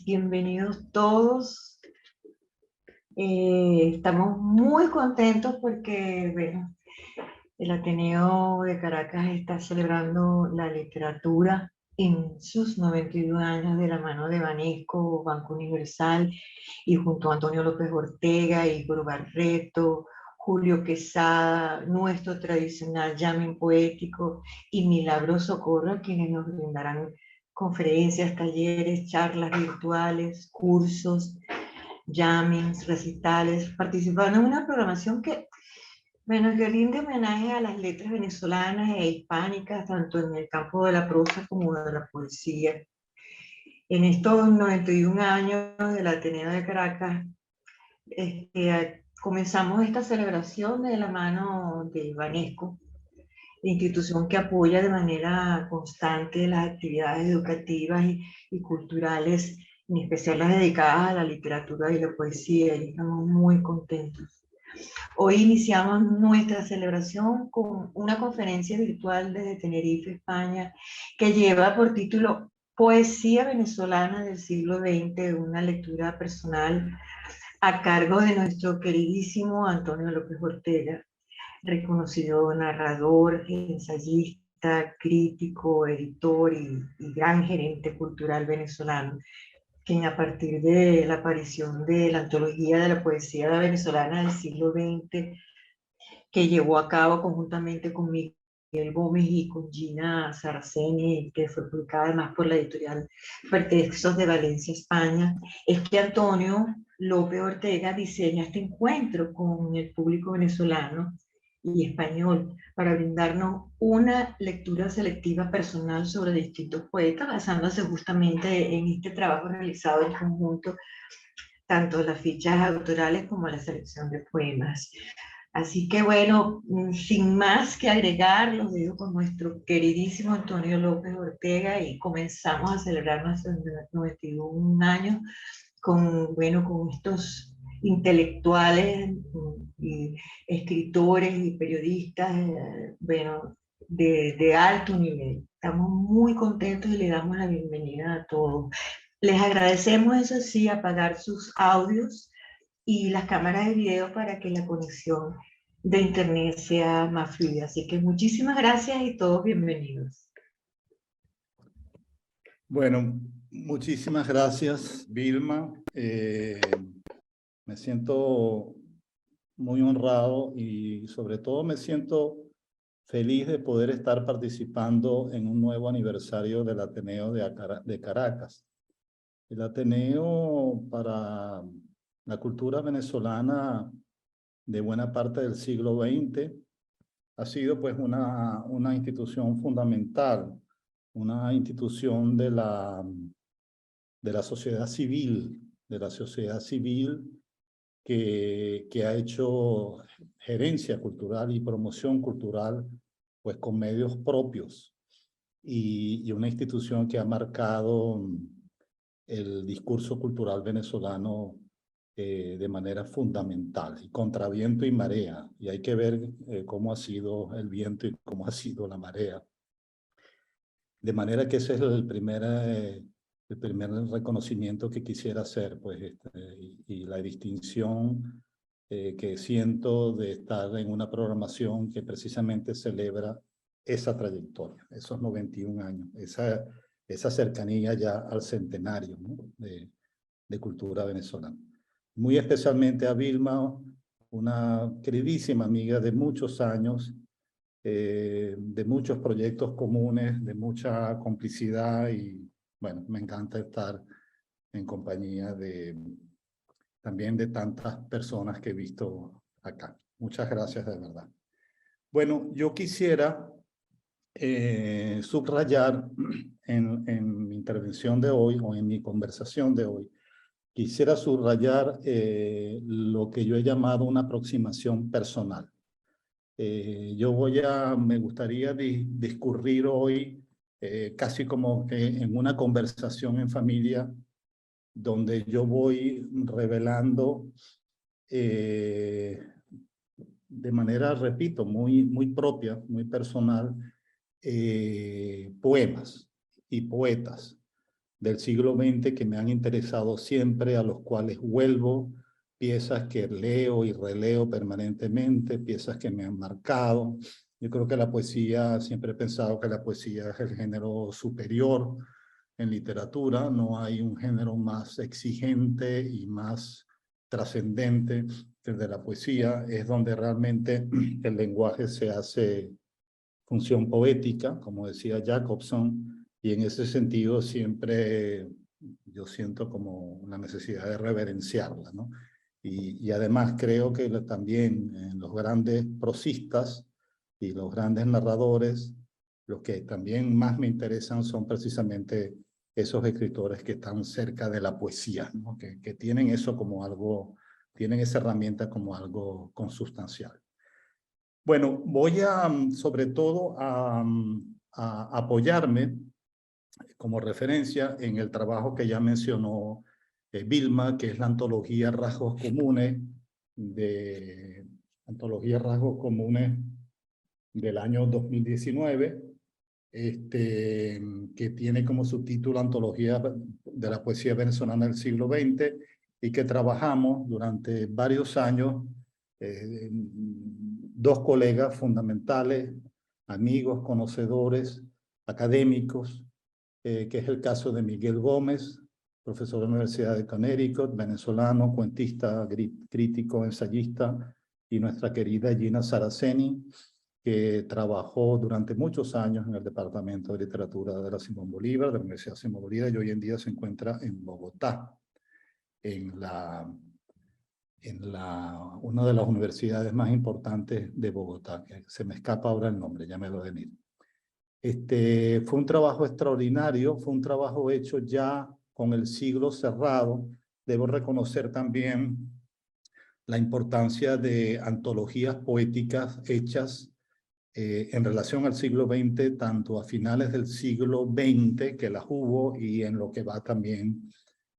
bienvenidos todos. Estamos muy contentos porque, bueno, el Ateneo de Caracas está celebrando la literatura en sus 91 años de la mano de Banesco, Banco Universal, y junto a Antonio López Ortega, Igor Barreto, Julio Quesada, nuestro tradicional jamming poético y Milagro Socorro, quienes nos brindarán conferencias, talleres, charlas virtuales, cursos, jammings, recitales, participando en una programación que, bueno, que rinde homenaje a las letras venezolanas e hispánicas, tanto en el campo de la prosa como de la poesía. En estos 91 años del Ateneo de Caracas, comenzamos esta celebración de la mano de Banesco, institución que apoya de manera constante las actividades educativas y culturales, en especial las dedicadas a la literatura y la poesía, y estamos muy contentos. Hoy iniciamos nuestra celebración con una conferencia virtual desde Tenerife, España, que lleva por título Poesía venezolana del siglo XX, una lectura personal a cargo de nuestro queridísimo Antonio López Ortega, reconocido narrador, ensayista, crítico, editor y gran gerente cultural venezolano, quien a partir de la aparición de la antología de la poesía venezolana del siglo XX, que llevó a cabo conjuntamente con Miguel Gómez y con Gina Saraceni, que fue publicada además por la editorial Pretextos de Valencia, España, es que Antonio López Ortega diseña este encuentro con el público venezolano y español para brindarnos una lectura selectiva personal sobre distintos poetas, basándose justamente en este trabajo realizado en conjunto, tanto las fichas autorales como la selección de poemas. Así que bueno, sin más que agregar, los dejo con nuestro queridísimo Antonio López Ortega y comenzamos a celebrar nuestros 91 años con, bueno, con estos intelectuales y escritores y periodistas, bueno, de alto nivel. Estamos muy contentos y le damos la bienvenida a todos. Les agradecemos, eso sí, apagar sus audios y las cámaras de video para que la conexión de internet sea más fluida. Así que muchísimas gracias y todos bienvenidos. Bueno, muchísimas gracias, Vilma. Me siento muy honrado y sobre todo me siento feliz de poder estar participando en un nuevo aniversario del Ateneo de Caracas. El Ateneo para la cultura venezolana de buena parte del siglo XX ha sido pues una institución fundamental, una institución de la sociedad civil, que ha hecho gerencia cultural y promoción cultural pues con medios propios y una institución que ha marcado el discurso cultural venezolano de manera fundamental y contra viento y marea, y hay que ver cómo ha sido el viento y cómo ha sido la marea. De manera que ese es el primer reconocimiento que quisiera hacer, pues, y la distinción que siento de estar en una programación que precisamente celebra esa trayectoria, esos 91 años, esa cercanía ya al centenario, ¿no?, de cultura venezolana. Muy especialmente a Vilma, una queridísima amiga de muchos años, de muchos proyectos comunes, de mucha complicidad y, bueno, me encanta estar en compañía también de tantas personas que he visto acá. Muchas gracias de verdad. Bueno, yo quisiera subrayar en mi intervención de hoy o en mi conversación de hoy, quisiera subrayar lo que yo he llamado una aproximación personal. Me gustaría discurrir hoy casi como que en una conversación en familia, donde yo voy revelando de manera, repito, muy propia, muy personal, poemas y poetas del siglo XX que me han interesado siempre, a los cuales vuelvo, piezas que leo y releo permanentemente, piezas que me han marcado. Yo creo que la poesía, siempre he pensado que la poesía es el género superior en literatura. No hay un género más exigente y más trascendente que el de la poesía. Es donde realmente el lenguaje se hace función poética, como decía Jacobson, y en ese sentido siempre yo siento como una necesidad de reverenciarla, ¿no? Y además creo que también en los grandes prosistas y los grandes narradores, los que también más me interesan son precisamente esos escritores que están cerca de la poesía, ¿no? Que tienen eso como algo, tienen esa herramienta como algo consustancial. Bueno, voy a, sobre todo, a apoyarme como referencia en el trabajo que ya mencionó Vilma, que es la antología Rasgos Comunes, antología Rasgos Comunes del año 2019, que tiene como subtítulo Antología de la Poesía Venezolana del siglo XX, y que trabajamos durante varios años, dos colegas fundamentales, amigos, conocedores, académicos, que es el caso de Miguel Gómez, profesor de la Universidad de Connecticut, venezolano, cuentista, crítico, ensayista, y nuestra querida Gina Saraceni, que trabajó durante muchos años en el Departamento de Literatura de la Simón Bolívar, de la Universidad Simón Bolívar, y hoy en día se encuentra en Bogotá, en una de las universidades más importantes de Bogotá. Se me escapa ahora el nombre, ya me lo venir. Fue un trabajo extraordinario, fue un trabajo hecho ya con el siglo cerrado. Debo reconocer también la importancia de antologías poéticas hechas en relación al siglo XX, tanto a finales del siglo XX, que las hubo, y en lo que va también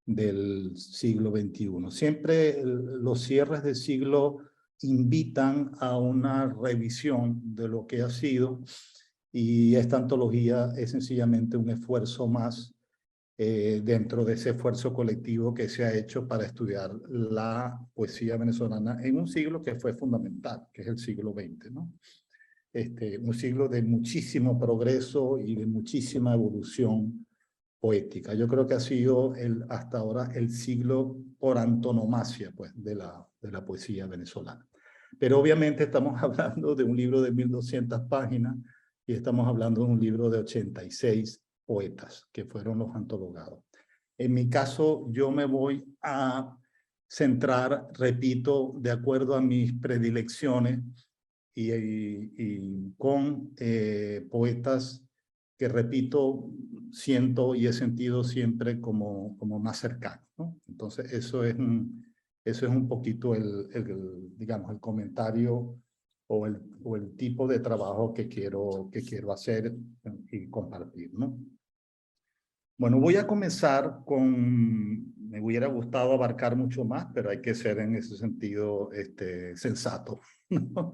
del siglo XXI. Siempre los cierres de siglo invitan a una revisión de lo que ha sido, y esta antología es sencillamente un esfuerzo más dentro de ese esfuerzo colectivo que se ha hecho para estudiar la poesía venezolana en un siglo que fue fundamental, que es el siglo XX, ¿no? Un siglo de muchísimo progreso y de muchísima evolución poética. Yo creo que ha sido hasta ahora el siglo por antonomasia, pues, de la poesía venezolana. Pero obviamente estamos hablando de un libro de 1200 páginas y estamos hablando de un libro de 86 poetas que fueron los antologados. En mi caso, yo me voy a centrar, repito, de acuerdo a mis predilecciones y con poetas que, repito, siento y he sentido siempre como más cercanos, ¿no? Entonces, eso es un poquito digamos, el comentario o el tipo de trabajo que quiero hacer y compartir, ¿no? Bueno, voy a comenzar me hubiera gustado abarcar mucho más, pero hay que ser en ese sentido sensato, ¿no?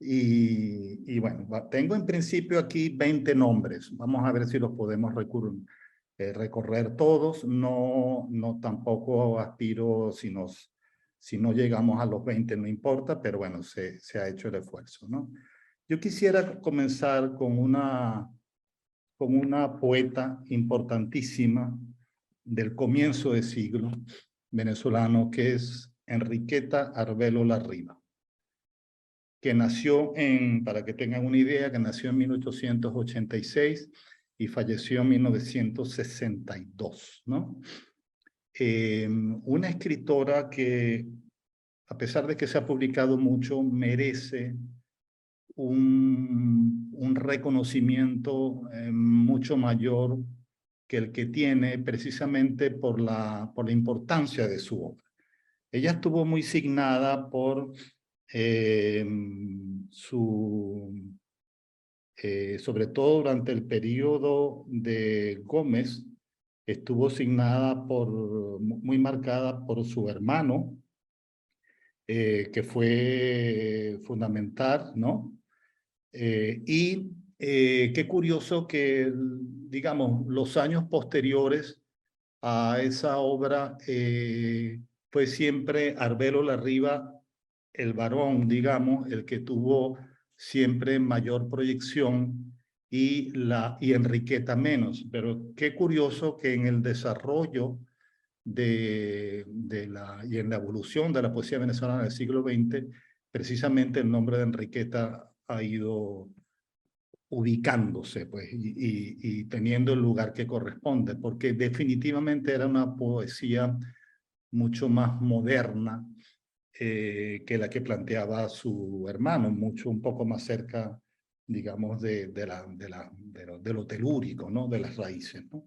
Y bueno, tengo en principio aquí 20 nombres. Vamos a ver si los podemos recorrer todos. No tampoco aspiro, si no llegamos a los 20 no importa, pero bueno, se ha hecho el esfuerzo, ¿no? Yo quisiera comenzar con una poeta importantísima del comienzo de siglo venezolano, que es Enriqueta Arbelo Larriba, que nació para que tengan una idea, que nació en 1886 y falleció en 1962, ¿no? Una escritora que, a pesar de que se ha publicado mucho, merece un reconocimiento mucho mayor que el que tiene, precisamente por la importancia de su obra. Ella estuvo muy signada por sobre todo durante el periodo de Gómez, estuvo signada muy marcada por su hermano, que fue fundamental, ¿no? Qué curioso que, digamos, los años posteriores a esa obra fue siempre Arbelo Larriba, el varón, digamos, el que tuvo siempre mayor proyección y Enriqueta menos. Pero qué curioso que en el desarrollo y en la evolución de la poesía venezolana del siglo XX, precisamente el nombre de Enriqueta ha ido ubicándose pues, y teniendo el lugar que corresponde, porque definitivamente era una poesía mucho más moderna que la que planteaba su hermano, un poco más cerca, digamos, de lo telúrico, ¿no? De las raíces, ¿no?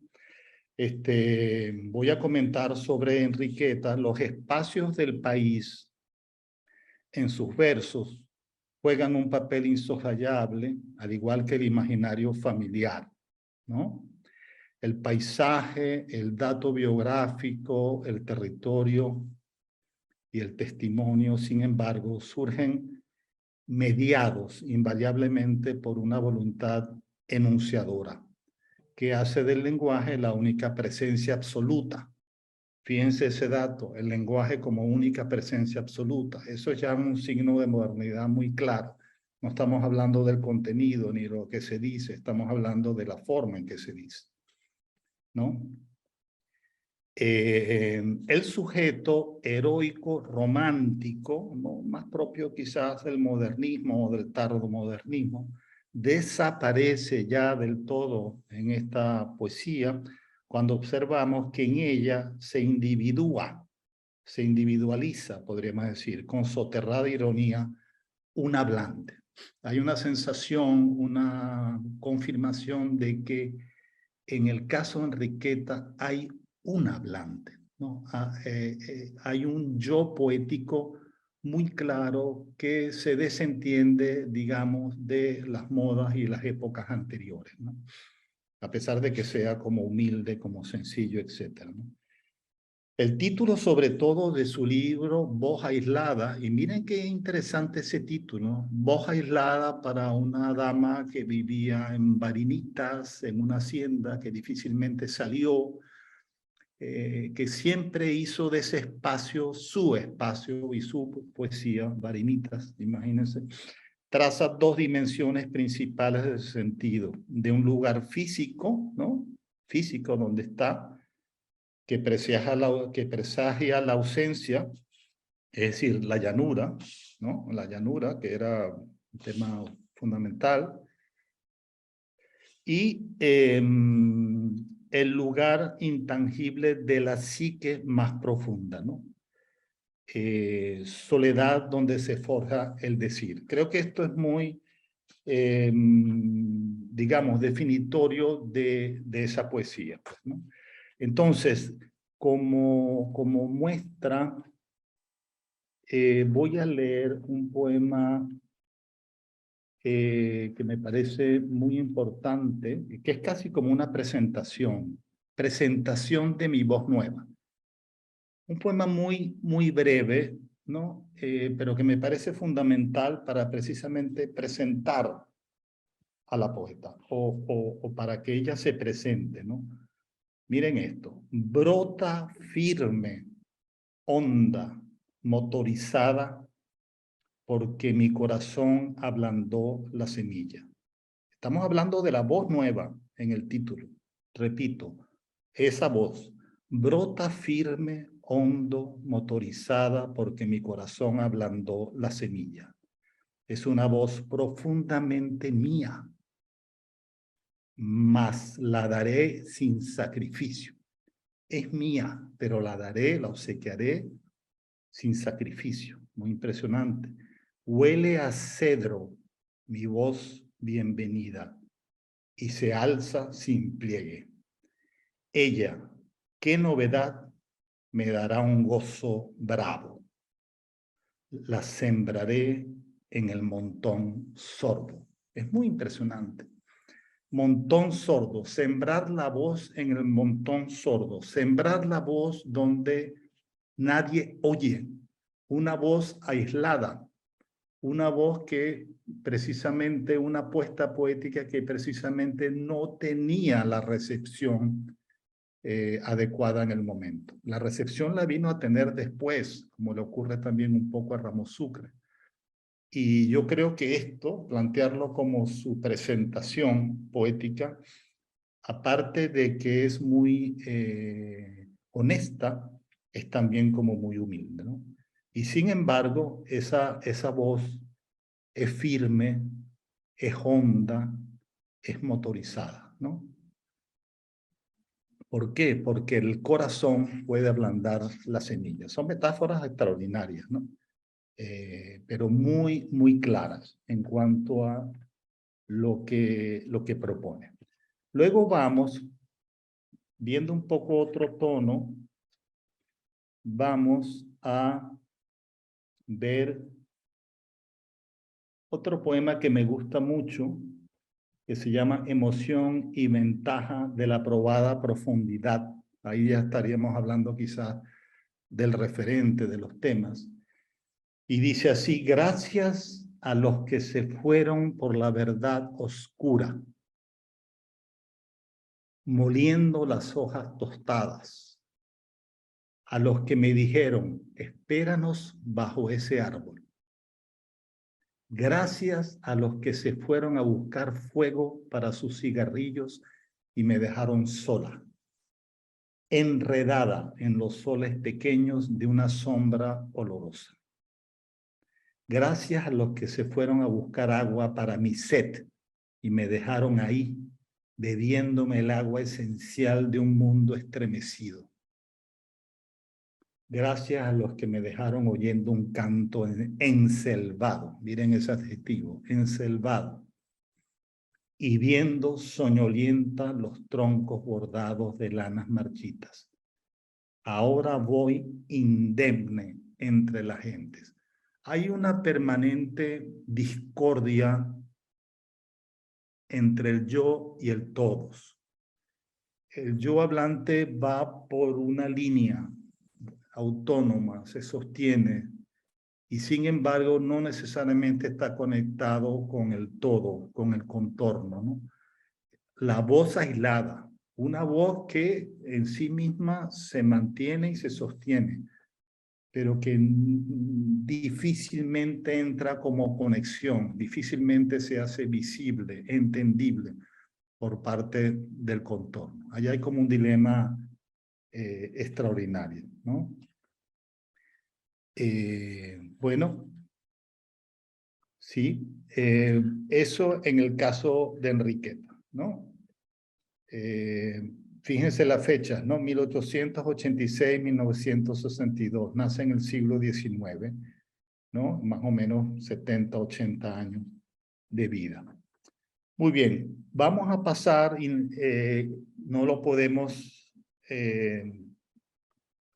Voy a comentar sobre Enriqueta. Los espacios del país en sus versos juegan un papel insoslayable, al igual que el imaginario familiar, ¿no? El paisaje, el dato biográfico, el territorio y el testimonio, sin embargo, surgen mediados invariablemente por una voluntad enunciadora, que hace del lenguaje la única presencia absoluta. Fíjense ese dato, el lenguaje como única presencia absoluta. Eso es ya un signo de modernidad muy claro. No estamos hablando del contenido ni lo que se dice, estamos hablando de la forma en que se dice, ¿no? El sujeto heroico romántico, ¿no? Más propio quizás del modernismo o del tardomodernismo, desaparece ya del todo en esta poesía cuando observamos que en ella se individualiza, podríamos decir, con soterrada ironía, un hablante. Hay una sensación, una confirmación de que en el caso de Enriqueta hay un hablante, ¿no? Hay un yo poético muy claro que se desentiende, digamos, de las modas y las épocas anteriores, ¿no? A pesar de que sea como humilde, como sencillo, etcétera, ¿no? El título, sobre todo, de su libro, Voz Aislada, y miren qué interesante ese título, Voz Aislada para una dama que vivía en Barinitas, en una hacienda que difícilmente salió, que siempre hizo de ese espacio su espacio y su poesía, Barinitas, imagínense, traza dos dimensiones principales del sentido, de un lugar físico, ¿no? Físico donde está, que presagia la ausencia, es decir, la llanura, ¿no? La llanura, que era un tema fundamental, y el lugar intangible de la psique más profunda, ¿no? Soledad donde se forja el decir. Creo que esto es muy, digamos, definitorio de esa poesía, pues, ¿no? Entonces, como muestra, voy a leer un poema que me parece muy importante, que es casi como una presentación de mi voz nueva. Un poema muy breve, ¿no? Pero que me parece fundamental para precisamente presentar a la poeta o para que ella se presente, ¿no? Miren esto, brota firme, honda, motorizada, porque mi corazón ablandó la semilla. Estamos hablando de la voz nueva en el título. Repito, esa voz brota firme, hondo, motorizada, porque mi corazón ablandó la semilla. Es una voz profundamente mía, mas la daré sin sacrificio. Es mía, pero la daré, la obsequiaré sin sacrificio. Muy impresionante. Huele a cedro mi voz bienvenida y se alza sin pliegue. Ella, qué novedad, me dará un gozo bravo. La sembraré en el montón sordo. Es muy impresionante. Montón sordo, sembrar la voz en el montón sordo, sembrar la voz donde nadie oye, una voz aislada, una voz que precisamente, una apuesta poética que precisamente no tenía la recepción adecuada en el momento. La recepción la vino a tener después, como le ocurre también un poco a Ramos Sucre. Y yo creo que esto, plantearlo como su presentación poética, aparte de que es muy honesta, es también como muy humilde, ¿no? Y sin embargo, esa voz es firme, es honda, es motorizada, ¿no? ¿Por qué? Porque el corazón puede ablandar la semilla. Son metáforas extraordinarias, ¿no? Pero muy, muy claras en cuanto a lo que propone. Luego vamos, viendo un poco otro tono, vamos a ver otro poema que me gusta mucho, que se llama Emoción y ventaja de la probada profundidad. Ahí ya estaríamos hablando quizás del referente de los temas. Y dice así: gracias a los que se fueron por la verdad oscura, moliendo las hojas tostadas, a los que me dijeron, espéranos bajo ese árbol. Gracias a los que se fueron a buscar fuego para sus cigarrillos y me dejaron sola, enredada en los soles pequeños de una sombra olorosa. Gracias a los que se fueron a buscar agua para mi sed y me dejaron ahí, bebiéndome el agua esencial de un mundo estremecido. Gracias a los que me dejaron oyendo un canto enselvado, miren ese adjetivo, enselvado, y viendo soñolienta los troncos bordados de lanas marchitas. Ahora voy indemne entre las gentes. Hay una permanente discordia entre el yo y el todos. El yo hablante va por una línea autónoma, se sostiene, y sin embargo no necesariamente está conectado con el todo, con el contorno, ¿no? La voz aislada, una voz que en sí misma se mantiene y se sostiene, pero que difícilmente entra como conexión, difícilmente se hace visible, entendible por parte del contorno. Allá hay como un dilema extraordinario, ¿no? Bueno, sí, eso en el caso de Enriqueta, ¿no? Fíjense las fechas, ¿no? 1886-1962, nace en el siglo XIX, ¿no? Más o menos 70, 80 años de vida. Muy bien, vamos a pasar, y no lo podemos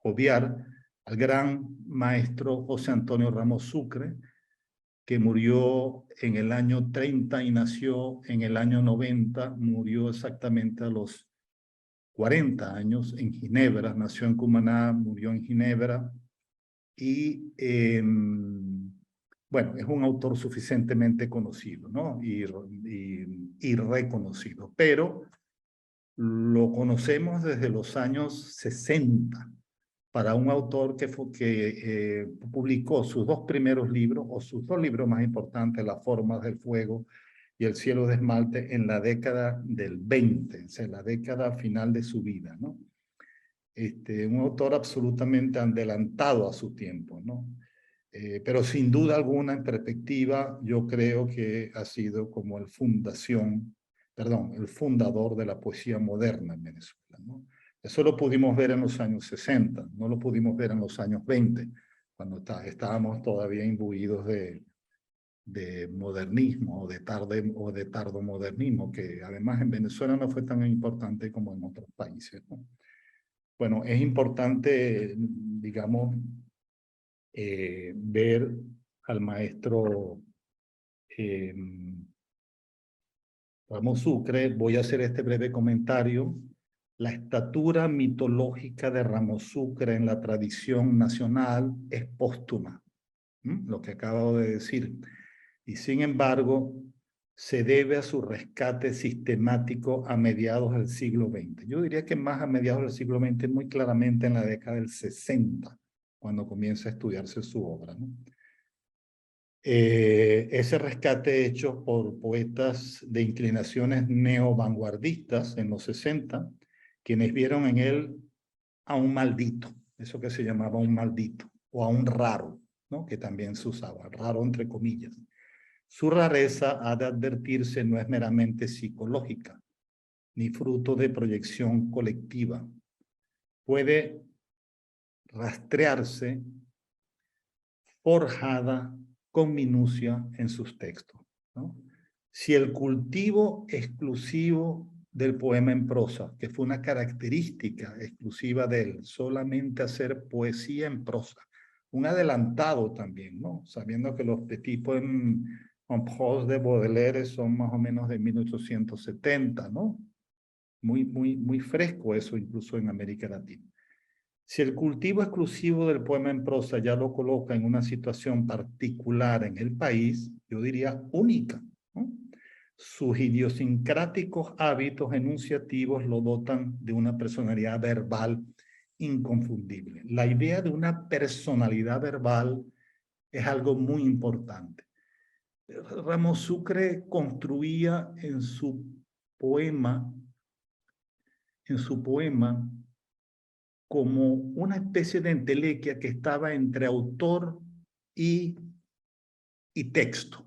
obviar, al gran maestro José Antonio Ramos Sucre, que murió en el año 30 y nació en el año 90, murió exactamente a los 40 años en Ginebra, nació en Cumaná, murió en Ginebra, y bueno, es un autor suficientemente conocido, ¿no? y reconocido, pero lo conocemos desde los años 60, para un autor que publicó sus dos primeros libros, o sus dos libros más importantes, Las formas del fuego y El cielo de esmalte, en la década del 20, o sea, la década final de su vida, ¿no? Un autor absolutamente adelantado a su tiempo, ¿no? Pero sin duda alguna, en perspectiva, yo creo que ha sido como el fundador de la poesía moderna en Venezuela, ¿no? Eso lo pudimos ver en los años 60, no lo pudimos ver en los años 20, cuando estábamos todavía imbuidos de modernismo o de tardomodernismo, que además en Venezuela no fue tan importante como en otros países, ¿no? Bueno, es importante, digamos, ver al maestro Ramos Sucre. Voy a hacer este breve comentario. La estatura mitológica de Ramos Sucre en la tradición nacional es póstuma, lo que acabo de decir. Y sin embargo, se debe a su rescate sistemático a mediados del siglo XX. Yo diría que más a mediados del siglo XX, muy claramente en la década del 60, cuando comienza a estudiarse su obra, ¿no? Ese rescate hecho por poetas de inclinaciones neo-vanguardistas en los 60, quienes vieron en él a un maldito, eso que se llamaba un maldito, o a un raro, ¿no? Que también se usaba, raro entre comillas. Su rareza, ha de advertirse, no es meramente psicológica, ni fruto de proyección colectiva. Puede rastrearse, forjada con minucia en sus textos, ¿no? Si el cultivo exclusivo del poema en prosa, que fue una característica exclusiva de él, solamente hacer poesía en prosa, un adelantado también, ¿no? Sabiendo que los tipos en prose de Baudelaire son más o menos de 1870, ¿no? Muy fresco eso incluso en América Latina. Si el cultivo exclusivo del poema en prosa ya lo coloca en una situación particular en el país, yo diría única, ¿no? Sus idiosincráticos hábitos enunciativos lo dotan de una personalidad verbal inconfundible. La idea de una personalidad verbal es algo muy importante. Ramos Sucre construía en su poema como una especie de entelequia que estaba entre autor y texto.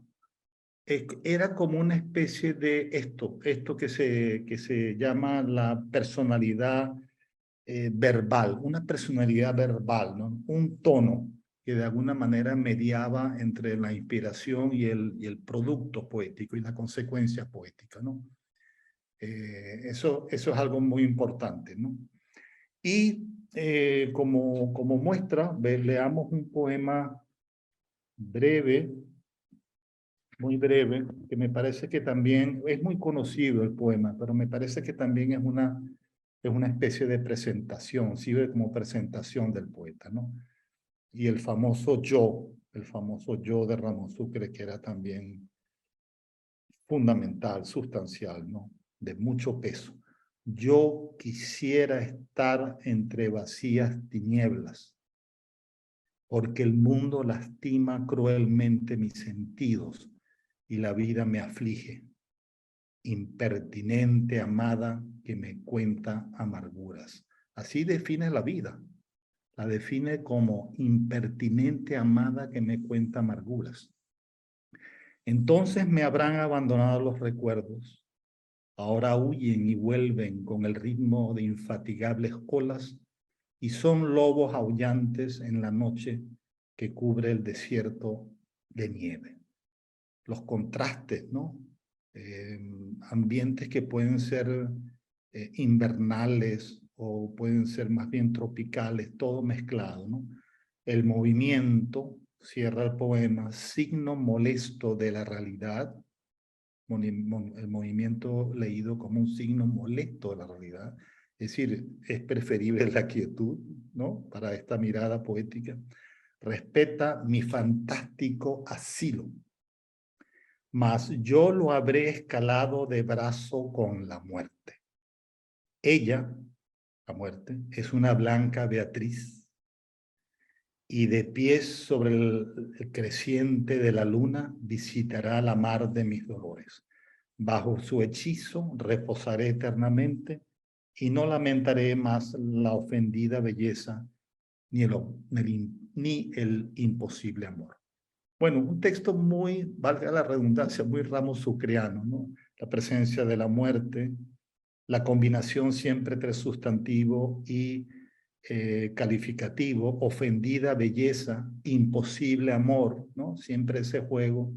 Era como una especie de esto que se llama la personalidad verbal, una personalidad verbal, ¿no? Un tono que de alguna manera mediaba entre la inspiración y el producto poético y la consecuencia poética, ¿no? Eso es algo muy importante, ¿no? Y como muestra, leamos un poema breve, muy breve, que me parece que también es muy conocido el poema, pero me parece que también es una especie de presentación, sirve como presentación del poeta, ¿no? Y el famoso yo de Ramos Sucre, que era también fundamental, sustancial, ¿no? De mucho peso. Yo quisiera estar entre vacías tinieblas, porque el mundo lastima cruelmente mis sentidos y la vida me aflige. Impertinente amada que me cuenta amarguras. Así define la vida. La define como impertinente amada que me cuenta amarguras. Entonces me habrán abandonado los recuerdos. Ahora huyen y vuelven con el ritmo de infatigables olas y son lobos aullantes en la noche que cubre el desierto de nieve. Los contrastes, ¿no? Ambientes que pueden ser invernales o pueden ser más bien tropicales, todo mezclado, ¿no? El movimiento, cierra el poema, signo molesto de la realidad, el movimiento leído como un signo molesto de la realidad, es decir, es preferible la quietud, ¿no? Para esta mirada poética. Respeta mi fantástico asilo, mas yo lo habré escalado de brazo con la muerte. Ella, la muerte, es una blanca Beatriz, y de pies sobre el creciente de la luna visitará la mar de mis dolores. Bajo su hechizo reposaré eternamente y no lamentaré más la ofendida belleza ni el imposible amor. Bueno, un texto muy, valga la redundancia, muy Ramos Sucreano, ¿no? La presencia de la muerte, la combinación siempre entre sustantivo y calificativo, ofendida belleza, imposible amor, ¿no? Siempre ese juego,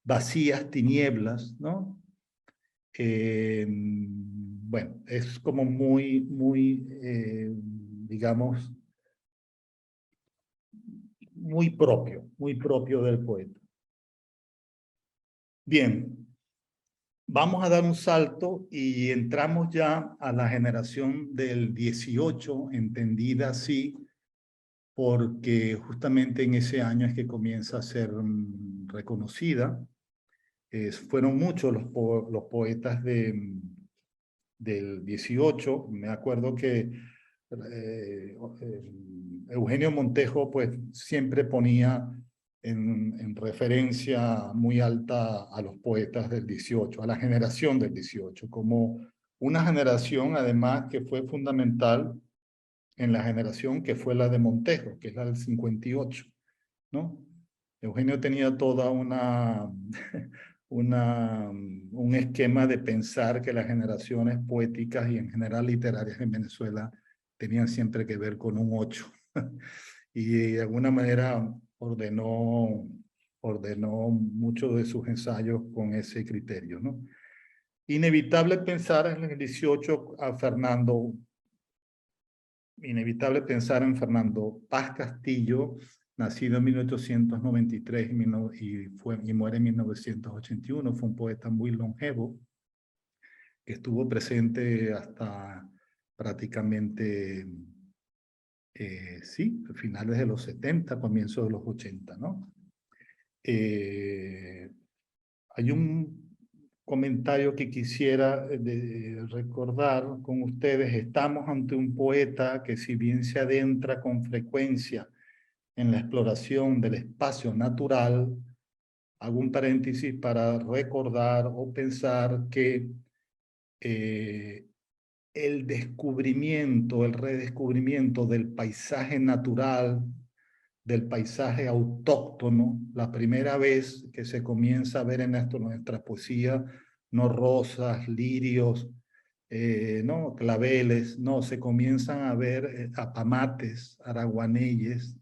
vacías tinieblas, ¿no? Bueno, es como muy, digamos, muy propio del poeta. Bien, vamos a dar un salto y entramos ya a la generación del 18, entendida así, porque justamente en ese año es que comienza a ser reconocida. Fueron muchos los poetas del 18. Me acuerdo que Eugenio Montejo pues siempre ponía en referencia muy alta a los poetas del 18, a la generación del 18, como una generación además que fue fundamental en la generación que fue la de Montejo, que es la del 58, ¿no? Eugenio tenía toda un esquema de pensar que las generaciones poéticas y en general literarias en Venezuela tenían siempre que ver con un 8. Y de alguna manera ordenó muchos de sus ensayos con ese criterio, ¿no? Inevitable pensar en el 18 a Fernando, inevitable pensar en Fernando Paz Castillo, nacido en 1893 y muere en 1981. Fue un poeta muy longevo que estuvo presente hasta prácticamente, sí, finales de los 70, comienzos de los 80, ¿no? Hay un comentario que quisiera recordar con ustedes. Estamos ante un poeta que, si bien se adentra con frecuencia en la exploración del espacio natural, hago un paréntesis para recordar o pensar que el descubrimiento, el redescubrimiento del paisaje natural, del paisaje autóctono, la primera vez que se comienza a ver en nuestra poesía, no rosas, lirios, no claveles, no, se comienzan a ver apamates, araguaneyes,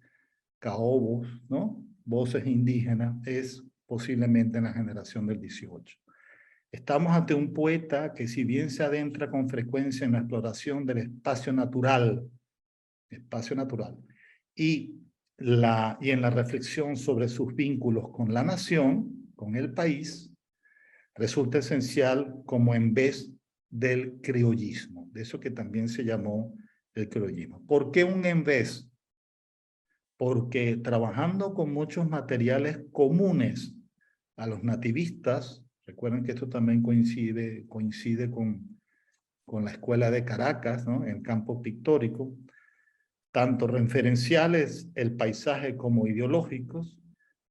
caobos, ¿no? Voces indígenas, es posiblemente en la generación del 18. Estamos ante un poeta que, si bien se adentra con frecuencia en la exploración del espacio natural, y en la reflexión sobre sus vínculos con la nación, con el país, resulta esencial como en vez del criollismo, de eso que también se llamó el criollismo. ¿Por qué un en vez? Porque trabajando con muchos materiales comunes a los nativistas, recuerden que esto también coincide con la escuela de Caracas, ¿no? En el campo pictórico, tanto referenciales, el paisaje, como ideológicos,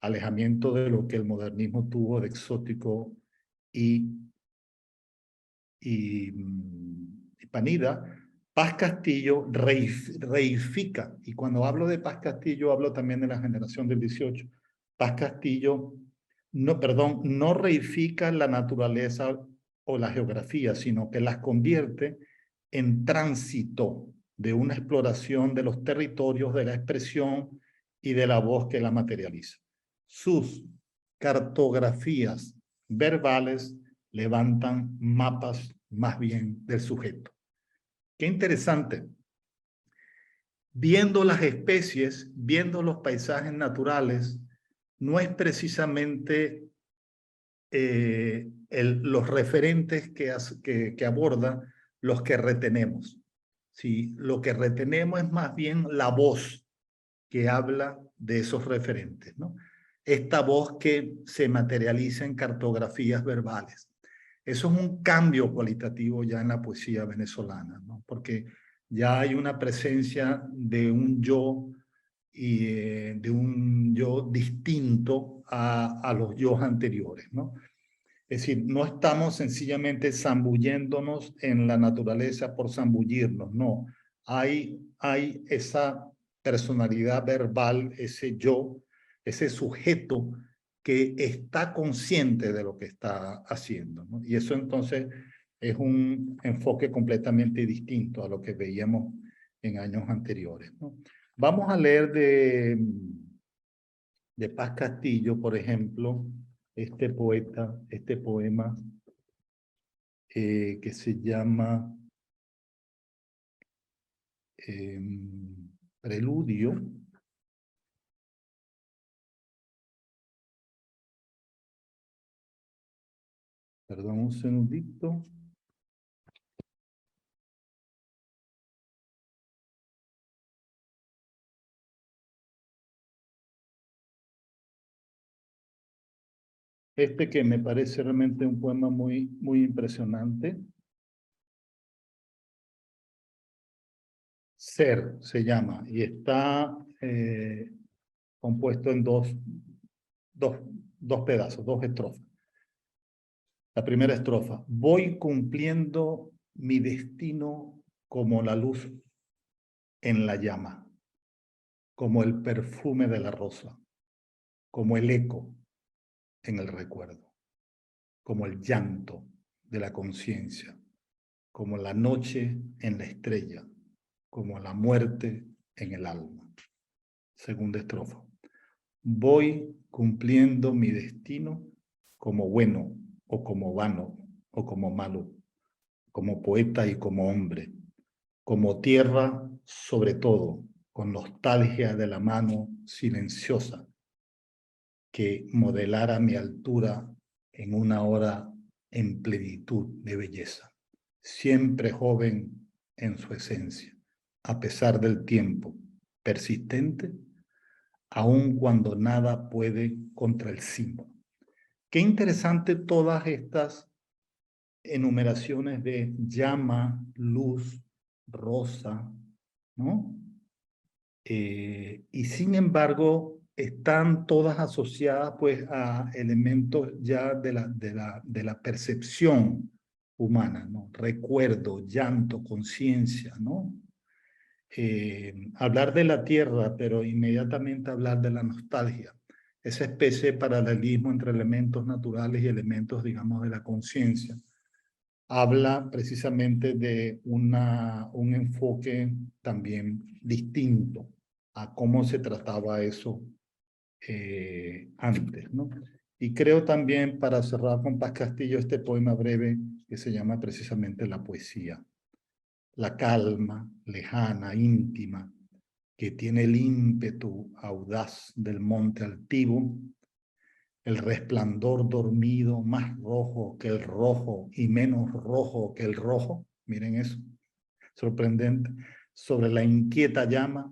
alejamiento de lo que el modernismo tuvo de exótico y panida. Paz Castillo reifica, y cuando hablo de Paz Castillo hablo también de la generación del 18. Paz Castillo, no reifica la naturaleza o la geografía, sino que las convierte en tránsito de una exploración de los territorios, de la expresión y de la voz que la materializa. Sus cartografías verbales levantan mapas más bien del sujeto. Qué interesante. Viendo las especies, viendo los paisajes naturales, no es precisamente los referentes que aborda los que retenemos. Sí, lo que retenemos es más bien la voz que habla de esos referentes, ¿no? Esta voz que se materializa en cartografías verbales. Eso es un cambio cualitativo ya en la poesía venezolana, ¿no? Porque ya hay una presencia de un yo y de un yo distinto a los yo anteriores, ¿no? Es decir, no estamos sencillamente zambulléndonos en la naturaleza por zambullirnos, no. Hay esa personalidad verbal, ese yo, ese sujeto que está consciente de lo que está haciendo, ¿no? Y eso entonces es un enfoque completamente distinto a lo que veíamos en años anteriores, ¿no? Vamos a leer de Paz Castillo, por ejemplo, este poema que se llama Preludio. Perdón un segundito. Este que me parece realmente un poema muy impresionante. Ser se llama y está compuesto en dos pedazos, dos estrofas. La primera estrofa: voy cumpliendo mi destino como la luz en la llama, como el perfume de la rosa, como el eco en el recuerdo, como el llanto de la conciencia, como la noche en la estrella, como la muerte en el alma. Segunda estrofa: voy cumpliendo mi destino como bueno o como vano o como malo, como poeta y como hombre, como tierra sobre todo, con nostalgia de la mano silenciosa que modelara mi altura en una hora en plenitud de belleza, siempre joven en su esencia, a pesar del tiempo, persistente, aun cuando nada puede contra el símbolo. Qué interesante todas estas enumeraciones de llama, luz, rosa, ¿no? Y sin embargo, están todas asociadas pues a elementos ya de la percepción humana, ¿no? Recuerdo, llanto, conciencia, ¿no? Hablar de la tierra, pero inmediatamente hablar de la nostalgia. Esa especie de paralelismo entre elementos naturales y elementos, digamos, de la conciencia. Habla precisamente de un enfoque también distinto a cómo se trataba eso antes, ¿no? Y creo también, para cerrar con Paz Castillo, este poema breve que se llama precisamente La poesía. La calma, lejana, íntima, que tiene el ímpetu audaz del monte altivo, el resplandor dormido más rojo que el rojo y menos rojo que el rojo, miren eso, sorprendente, sobre la inquieta llama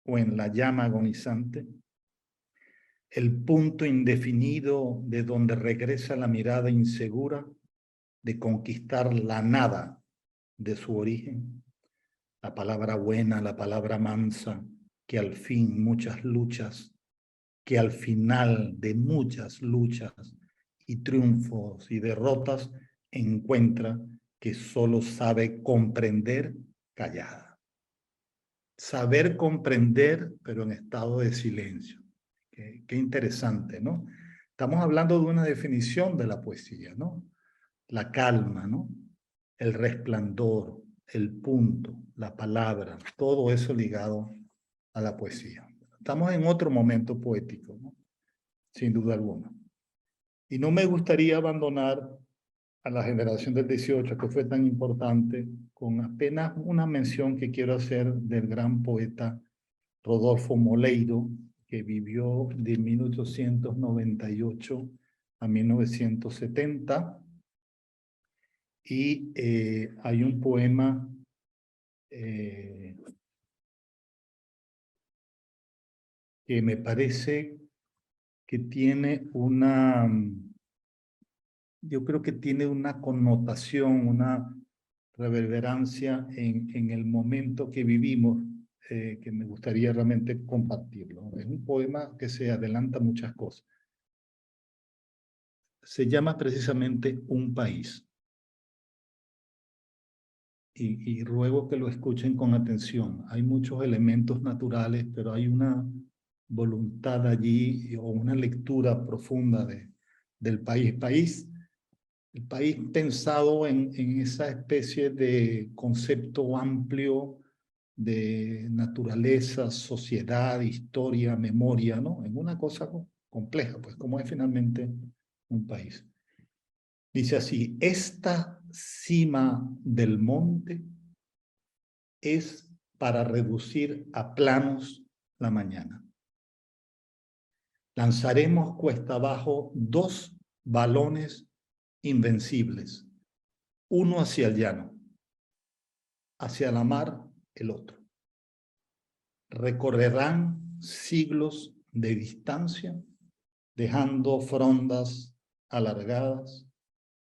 o en la llama agonizante, el punto indefinido de donde regresa la mirada insegura de conquistar la nada de su origen, la palabra buena, la palabra mansa, que al fin muchas luchas, que al final de muchas luchas y triunfos y derrotas encuentra que solo sabe comprender callada. Saber comprender, pero en estado de silencio. Qué interesante, ¿no? Estamos hablando de una definición de la poesía, ¿no? La calma, ¿no? El resplandor, el punto, la palabra, todo eso ligado a la poesía. Estamos en otro momento poético, ¿no? Sin duda alguna. Y no me gustaría abandonar a la generación del 18, que fue tan importante, con apenas una mención que quiero hacer del gran poeta Rodolfo Moleiro, que vivió de 1898 a 1970. Y hay un poema que me parece que tiene yo creo que tiene una connotación, una reverberancia en el momento que vivimos, que me gustaría realmente compartirlo. Es un poema que se adelanta muchas cosas. Se llama precisamente Un país. Y ruego que lo escuchen con atención. Hay muchos elementos naturales, pero hay una voluntad allí o una lectura profunda del país. El país pensado en esa especie de concepto amplio de naturaleza, sociedad, historia, memoria, ¿no? En una cosa compleja, pues como es finalmente un país. Dice así: esta cima del monte es para reducir a planos la mañana. Lanzaremos cuesta abajo 2 balones invencibles, uno hacia el llano, hacia la mar el otro. Recorrerán siglos de distancia, dejando frondas alargadas,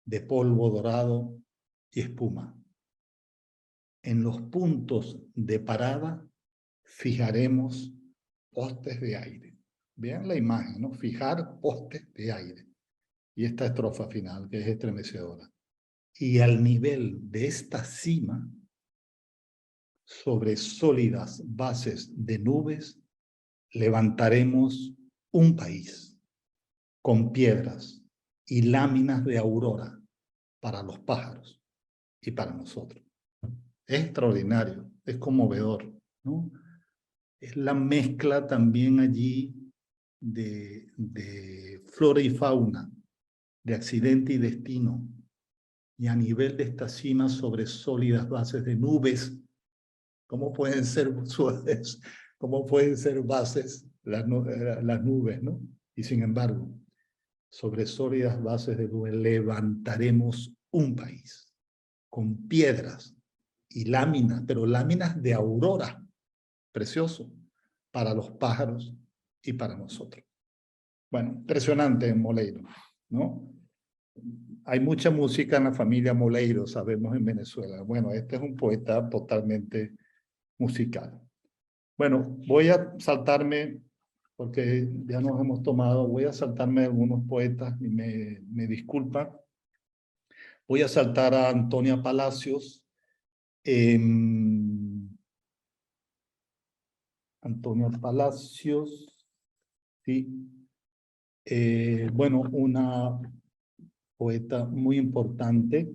de polvo dorado y espuma. En los puntos de parada fijaremos postes de aire. Vean la imagen, ¿no? Fijar postes de aire. Y esta estrofa final, que es estremecedora. Y al nivel de esta cima, sobre sólidas bases de nubes, levantaremos un país con piedras y láminas de aurora para los pájaros y para nosotros. Es extraordinario, es conmovedor, ¿no? Es la mezcla también allí de flora y fauna, de accidente y destino, y a nivel de esta cima sobre sólidas bases de nubes. ¿Cómo pueden ser suaves? ¿Cómo pueden ser bases las nubes, ¿no? Y sin embargo, sobre sólidas bases de nubes levantaremos un país con piedras y láminas, pero láminas de aurora, precioso, para los pájaros y para nosotros. Bueno, impresionante en Moleiro, ¿no? Hay mucha música en la familia Moleiro, sabemos, en Venezuela. Bueno, este es un poeta totalmente musical. Bueno, voy a saltarme, porque ya nos hemos tomado, voy a saltarme algunos poetas y me disculpan. Voy a saltar a Antonia Palacios. Antonia Palacios, sí. Bueno, una poeta muy importante.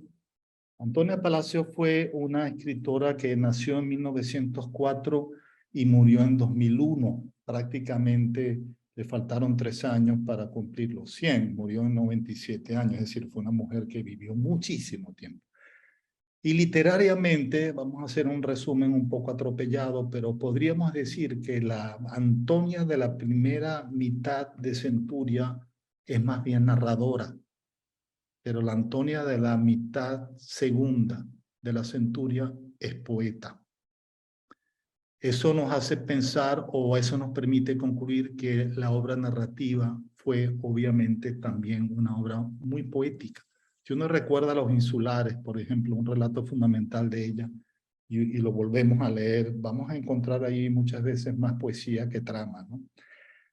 Antonia Palacios fue una escritora que nació en 1904 y murió en 2001. Prácticamente le faltaron 3 años para cumplir los 100. Murió en 97 años, es decir, fue una mujer que vivió muchísimo tiempo. Y literariamente, vamos a hacer un resumen un poco atropellado, pero podríamos decir que la Antonia de la primera mitad de Centuria es más bien narradora, pero la Antonia de la mitad segunda de la Centuria es poeta. Eso nos hace pensar, o eso nos permite concluir, que la obra narrativa fue obviamente también una obra muy poética. Si uno recuerda Los Insulares, por ejemplo, un relato fundamental de ella, y lo volvemos a leer, vamos a encontrar ahí muchas veces más poesía que trama, ¿no?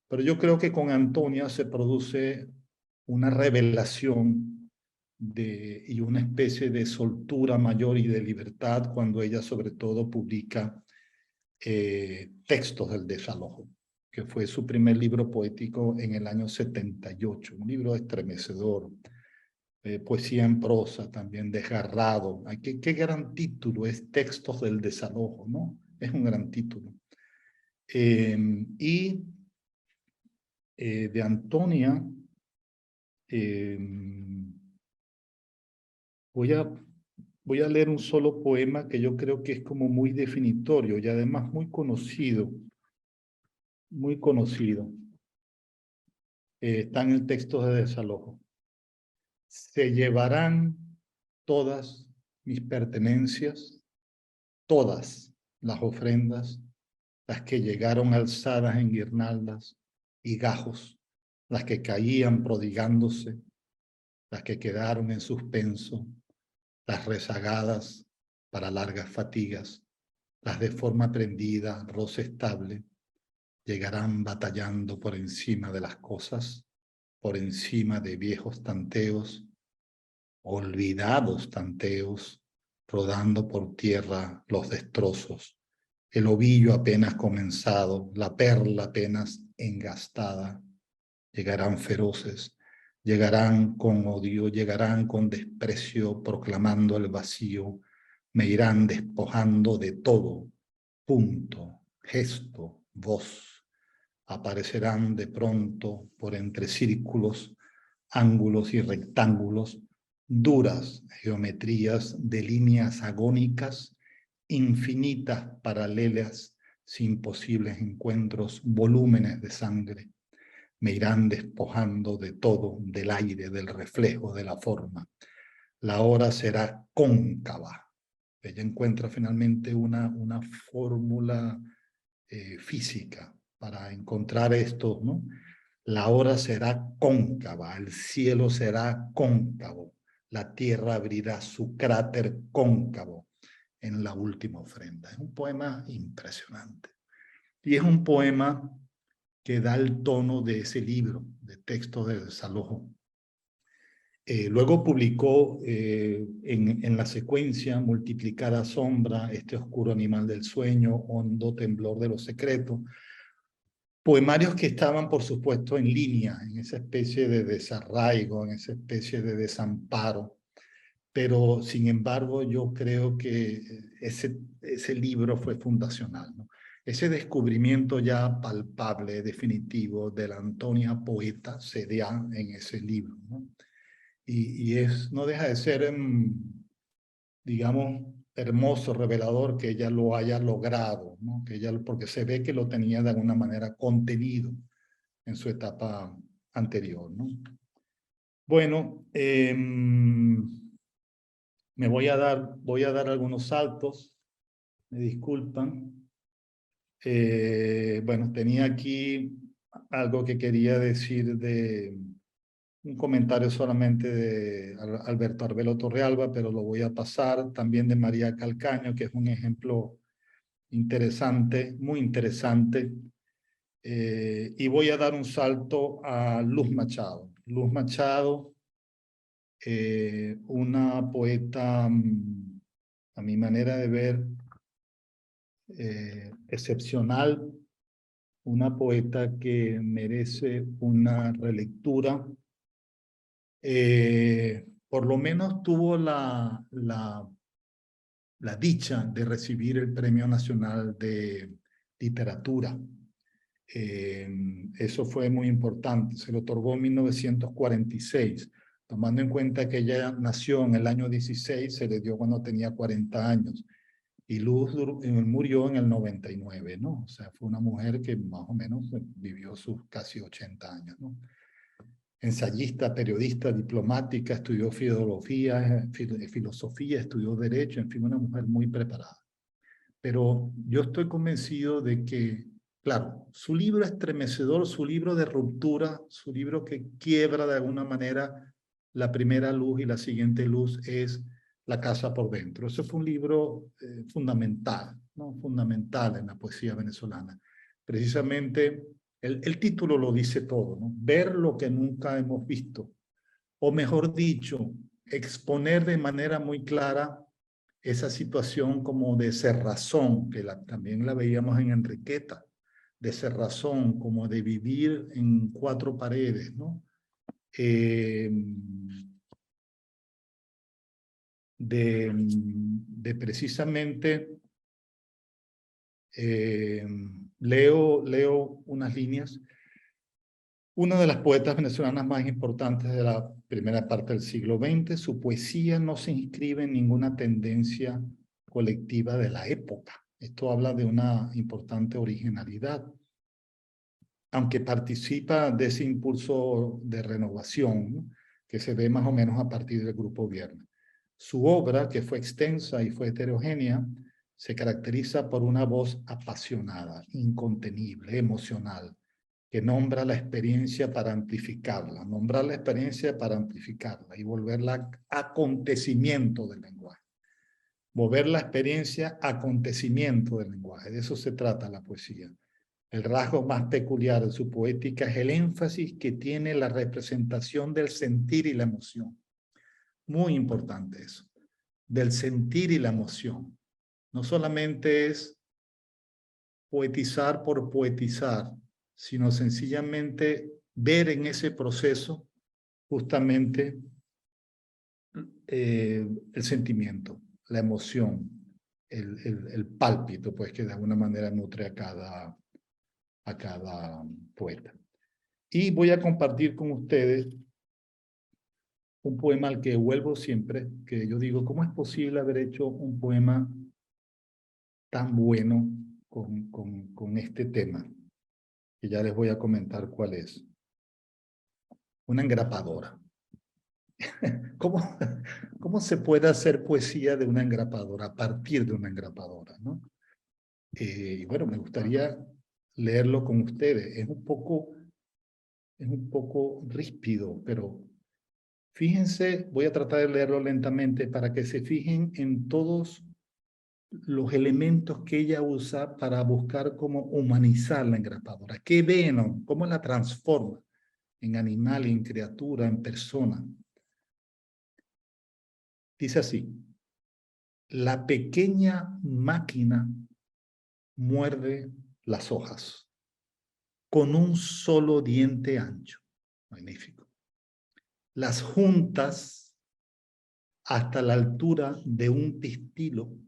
Pero yo creo que con Antonia se produce una revelación y una especie de soltura mayor y de libertad cuando ella sobre todo publica Textos del Desalojo, que fue su primer libro poético en el año 78, un libro estremecedor, poesía en prosa también, desgarrado. ¿Qué gran título es Textos del Desalojo, ¿no? Es un gran título. De Antonia, voy a leer un solo poema que yo creo que es como muy definitorio y además muy conocido. Muy conocido. Está en el texto de Desalojo. Se llevarán todas mis pertenencias, todas las ofrendas, las que llegaron alzadas en guirnaldas y gajos, las que caían prodigándose, las que quedaron en suspenso, las rezagadas para largas fatigas, las de forma prendida, roce estable, llegarán batallando por encima de las cosas, por encima de viejos tanteos, olvidados tanteos, rodando por tierra los destrozos, el ovillo apenas comenzado, la perla apenas engastada, llegarán feroces, llegarán con odio, llegarán con desprecio, proclamando el vacío, me irán despojando de todo, punto, gesto, voz. Aparecerán de pronto por entre círculos, ángulos y rectángulos, duras geometrías de líneas agónicas, infinitas paralelas, sin posibles encuentros, volúmenes de sangre. Me irán despojando de todo, del aire, del reflejo, de la forma. La hora será cóncava. Ella encuentra finalmente una fórmula física para encontrar esto, ¿no? La hora será cóncava, el cielo será cóncavo, la tierra abrirá su cráter cóncavo en la última ofrenda. Es un poema impresionante. Y es un poema que da el tono de ese libro, de texto de desalojo. Luego publicó en la secuencia Multiplicada sombra, Este oscuro animal del sueño, Hondo temblor de los secretos, poemarios que estaban, por supuesto, en línea, en esa especie de desarraigo, en esa especie de desamparo. Pero, sin embargo, yo creo que ese libro fue fundacional, ¿no? Ese descubrimiento ya palpable, definitivo, de la Antonia poeta se da en ese libro, ¿no? Y no deja de ser, digamos, hermoso, revelador que ella lo haya logrado, ¿no? Porque se ve que lo tenía de alguna manera contenido en su etapa anterior, ¿no? Bueno, voy a dar algunos saltos, me disculpan. Bueno, tenía aquí algo que quería decir de un comentario solamente de Alberto Arbelo Torrealba, pero lo voy a pasar. También de María Calcaño, que es un ejemplo interesante, muy interesante. Y voy a dar un salto a Luz Machado. Luz Machado, una poeta, a mi manera de ver, excepcional, una poeta que merece una relectura. Por lo menos tuvo la dicha de recibir el Premio Nacional de Literatura. Eso fue muy importante, se lo otorgó en 1946, tomando en cuenta que ella nació en el año 16, se le dio cuando tenía 40 años, y Luz murió en el 99, ¿no? O sea, fue una mujer que más o menos vivió sus casi 80 años, ¿no? Ensayista, periodista, diplomática, estudió filosofía, estudió derecho, en fin, una mujer muy preparada. Pero yo estoy convencido de que, claro, su libro estremecedor, su libro de ruptura, su libro que quiebra de alguna manera la primera luz y la siguiente luz es La casa por dentro. Ese fue un libro fundamental, ¿no? Fundamental en la poesía venezolana. Precisamente el título lo dice todo, ¿no? Ver lo que nunca hemos visto. O mejor dicho, exponer de manera muy clara esa situación como de cerrazón, que también la veíamos en Enriqueta, de cerrazón, como de vivir en cuatro paredes, ¿no? De precisamente, leo unas líneas. Una de las poetas venezolanas más importantes de la primera parte del siglo XX, su poesía no se inscribe en ninguna tendencia colectiva de la época. Esto habla de una importante originalidad, aunque participa de ese impulso de renovación, ¿no? Que se ve más o menos a partir del Grupo Viernes. Su obra, que fue extensa y fue heterogénea, se caracteriza por una voz apasionada, incontenible, emocional, que nombra la experiencia para amplificarla, nombrar la experiencia para amplificarla y volverla acontecimiento del lenguaje. Volver la experiencia acontecimiento del lenguaje. De eso se trata la poesía. El rasgo más peculiar de su poética es el énfasis que tiene la representación del sentir y la emoción. Muy importante eso, del sentir y la emoción. No solamente es poetizar por poetizar, sino sencillamente ver en ese proceso justamente el sentimiento, la emoción, el pálpito, pues que de alguna manera nutre a cada poeta. Y voy a compartir con ustedes un poema al que vuelvo siempre, que yo digo, ¿cómo es posible haber hecho un poema tan bueno con este tema? Que ya les voy a comentar cuál es. Una engrapadora. ¿Cómo se puede hacer poesía de una engrapadora, a partir de una engrapadora, ¿no? Y bueno, me gustaría leerlo con ustedes. Es un poco es un poco ríspido, pero fíjense, voy a tratar de leerlo lentamente para que se fijen en todos los elementos que ella usa para buscar cómo humanizar la engrapadora. ¿Qué ven? ¿Cómo la transforma en animal, en criatura, en persona? Dice así: la pequeña máquina muerde las hojas con un solo diente ancho. Magnífico. Las juntas hasta la altura de un pistilo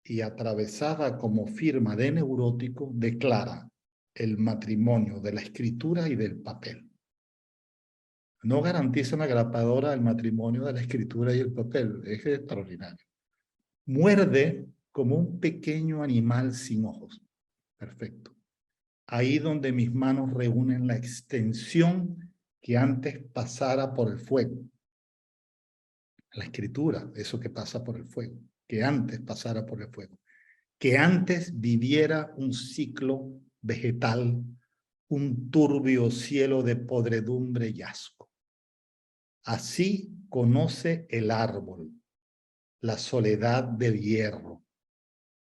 y atravesada como firma de neurótico, declara el matrimonio de la escritura y del papel. No garantiza una grapadora el matrimonio de la escritura y el papel. Es extraordinario. Muerde como un pequeño animal sin ojos. Perfecto. Ahí donde mis manos reúnen la extensión que antes pasara por el fuego. La escritura, eso que pasa por el fuego, que antes pasara por el fuego, que antes viviera un ciclo vegetal, un turbio cielo de podredumbre y asco. Así conoce el árbol, la soledad del hierro,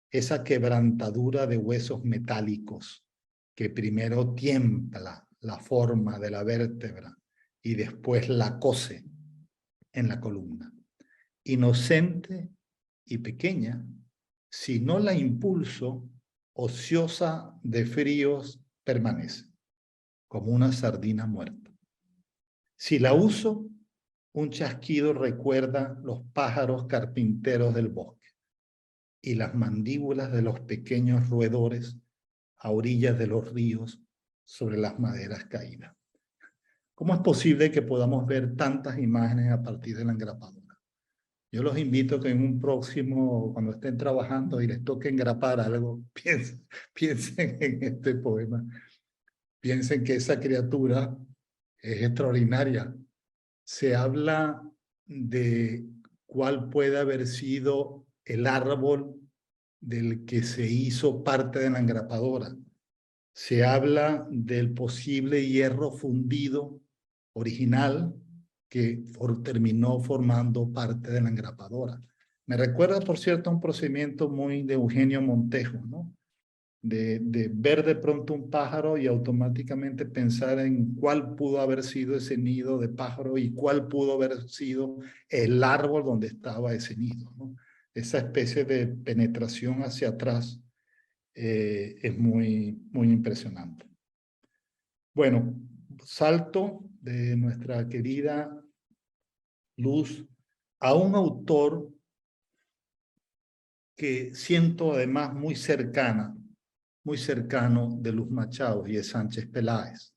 esa quebrantadura de huesos metálicos que primero tiembla la forma de la vértebra y después la cose en la columna. Inocente y pequeña, si no la impulso, ociosa de fríos permanece, como una sardina muerta. Si la uso, un chasquido recuerda los pájaros carpinteros del bosque y las mandíbulas de los pequeños roedores a orillas de los ríos sobre las maderas caídas. ¿Cómo es posible que podamos ver tantas imágenes a partir de la engrapadora? Yo los invito a que en un próximo, cuando estén trabajando y les toque engrapar algo, piensen en este poema. Piensen que esa criatura es extraordinaria. Se habla de cuál puede haber sido el árbol del que se hizo parte de la engrapadora. Se habla del posible hierro fundido original que terminó formando parte de la engrapadora. Me recuerda, por cierto, a un procedimiento muy de Eugenio Montejo, ¿no? De ver de pronto un pájaro y automáticamente pensar en cuál pudo haber sido ese nido de pájaro y cuál pudo haber sido el árbol donde estaba ese nido, ¿no? Esa especie de penetración hacia atrás es muy impresionante. Bueno, salto de nuestra querida Luz a un autor que siento además muy cercano de Luz Machado, y es Sánchez Peláez.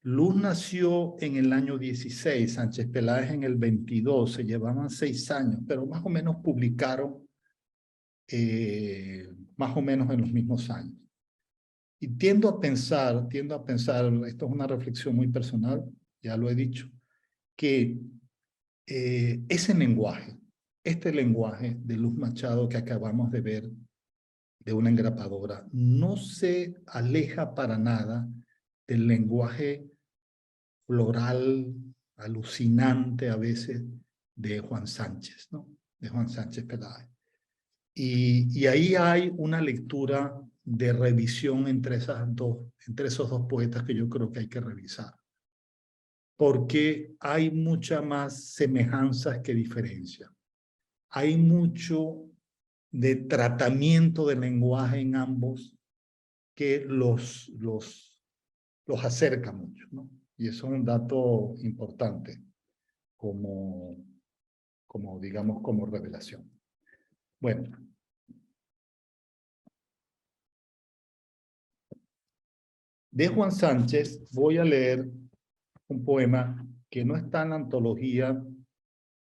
Luz nació en el año 16, Sánchez Peláez en el 22, se llevaban 6 años, pero más o menos publicaron más o menos en los mismos años. Y tiendo a pensar, esto es una reflexión muy personal, ya lo he dicho, que ese lenguaje, este lenguaje de Luz Machado que acabamos de ver, de una engrapadora, no se aleja para nada del lenguaje floral, alucinante a veces, de Juan Sánchez, ¿no? De Juan Sánchez Peláez. Y ahí hay una lectura de revisión entre esos dos poetas que yo creo que hay que revisar. Porque hay mucha más semejanzas que diferencias. Hay mucho de tratamiento del lenguaje en ambos que los acerca mucho, ¿no? Y eso es un dato importante digamos, como revelación. Bueno. De Juan Sánchez voy a leer un poema que no está en la antología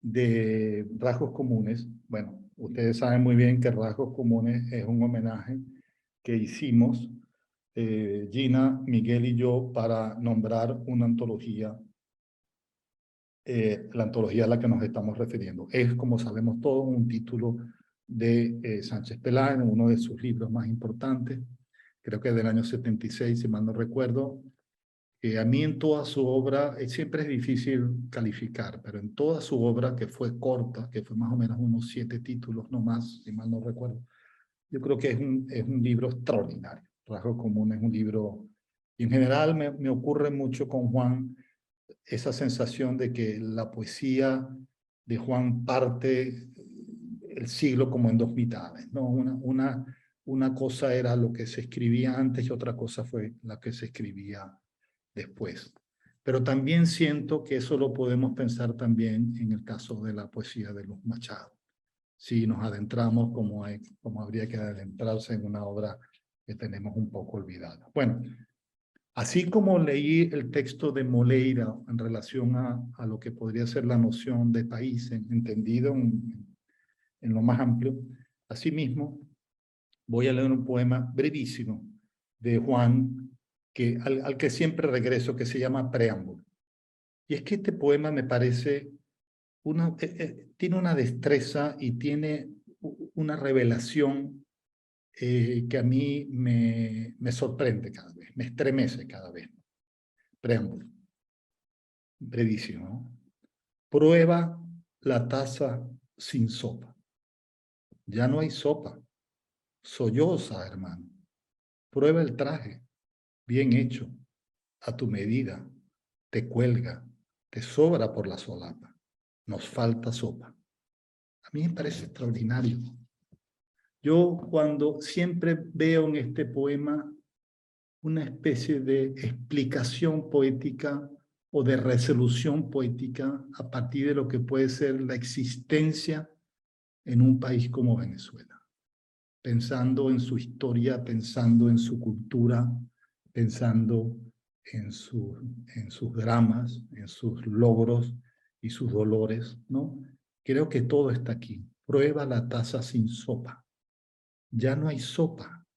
de Rasgos Comunes. Bueno, ustedes saben muy bien que Rasgos Comunes es un homenaje que hicimos Gina, Miguel y yo para nombrar una antología, la antología a la que nos estamos refiriendo. Es, como sabemos todos, un título de Sánchez Peláez, uno de sus libros más importantes, creo que del año 76, si mal no recuerdo, que a mí en toda su obra, siempre es difícil calificar, pero en toda su obra, que fue corta, que fue más o menos unos 7 títulos, no más, si mal no recuerdo, yo creo que es un libro extraordinario. Rasgos Comunes es un libro, y en general me ocurre mucho con Juan esa sensación de que la poesía de Juan parte el siglo como en dos mitades, ¿no? Una cosa era lo que se escribía antes y otra cosa fue la que se escribía después. Pero también siento que eso lo podemos pensar también en el caso de la poesía de Luz Machado. Si nos adentramos como habría que adentrarse en una obra que tenemos un poco olvidada. Bueno, así como leí el texto de Moleira en relación a lo que podría ser la noción de país, entendido en lo más amplio, asimismo voy a leer un poema brevísimo de Juan, al que siempre regreso, que se llama Preámbulo. Y es que este poema me parece, tiene una destreza y tiene una revelación que a mí me sorprende cada vez, me estremece cada vez. Preámbulo, brevísimo, ¿no? Prueba la taza sin sopa. Ya no hay sopa. Solloza, hermano. Prueba el traje, bien hecho, a tu medida. Te cuelga, te sobra por la solapa. Nos falta sopa. A mí me parece extraordinario. Yo cuando siempre veo en este poema una especie de explicación poética o de resolución poética a partir de lo que puede ser la existencia en un país como Venezuela. Pensando en su historia, pensando en su cultura, pensando en sus dramas, en sus logros y sus dolores, ¿no? Creo que todo está aquí. Prueba la taza sin sopa. Ya no hay sopa.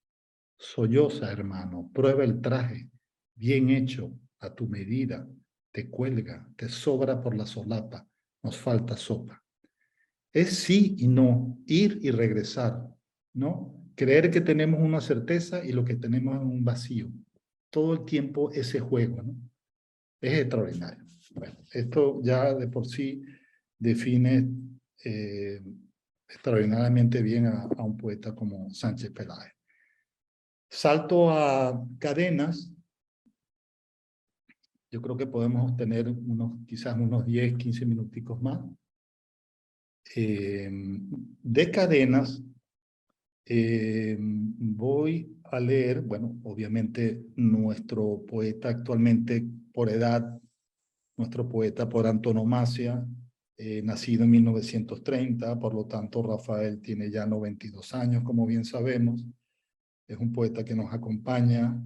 Solloza, hermano. Prueba el traje. Bien hecho, a tu medida. Te cuelga, te sobra por la solapa. Nos falta sopa. Es sí y no, ir y regresar, ¿no? Creer que tenemos una certeza y lo que tenemos es un vacío. Todo el tiempo ese juego, ¿no? Es extraordinario. Bueno, esto ya de por sí define extraordinariamente bien a un poeta como Sánchez Peláez. Salto a Cadenas. Yo creo que podemos tener quizás unos 10, 15 minuticos más. De Cadenas, voy a leer, bueno, obviamente nuestro poeta actualmente por edad, nuestro poeta por antonomasia, nacido en 1930, por lo tanto Rafael tiene ya 92 años, como bien sabemos. Es un poeta que nos acompaña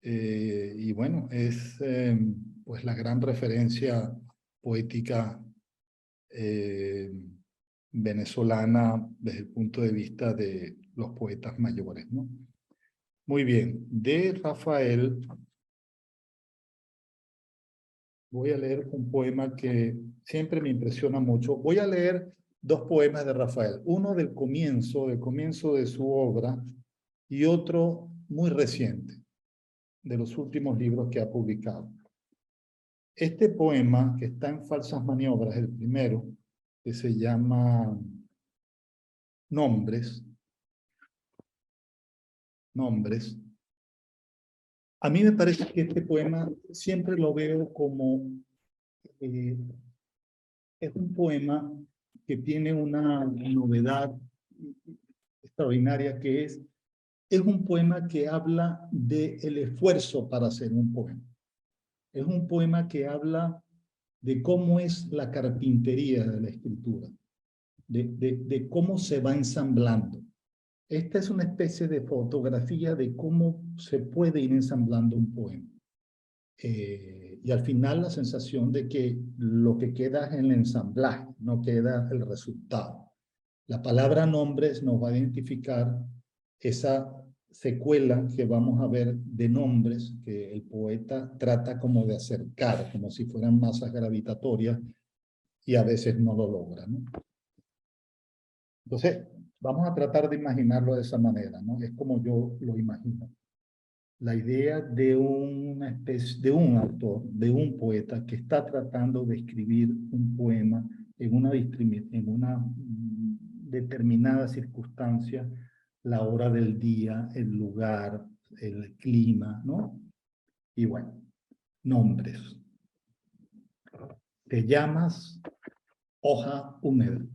y bueno, es pues la gran referencia poética venezolana desde el punto de vista de los poetas mayores, ¿no? Muy bien, de Rafael voy a leer un poema que siempre me impresiona mucho. Voy a leer dos poemas de Rafael, uno del comienzo de su obra y otro muy reciente, de los últimos libros que ha publicado. Este poema, que está en Falsas Maniobras, el primero, que se llama Nombres. A mí me parece que este poema siempre lo veo como... es un poema que tiene una novedad extraordinaria que es un poema que habla del esfuerzo para hacer un poema. Es un poema que habla de cómo es la carpintería de la escritura, de cómo se va ensamblando. Esta es una especie de fotografía de cómo se puede ir ensamblando un poema. Y al final la sensación de que lo que queda es el ensamblaje, no queda el resultado. La palabra nombres nos va a identificar esa secuela que vamos a ver de nombres que el poeta trata como de acercar, como si fueran masas gravitatorias, y a veces no lo logra, ¿no? Entonces, vamos a tratar de imaginarlo de esa manera, ¿no? Es como yo lo imagino. la idea de una especie, de un autor, de un poeta que está tratando de escribir un poema en una determinada circunstancia, la hora del día, el lugar, el clima, ¿no? Y bueno, nombres. Te llamas hoja húmeda,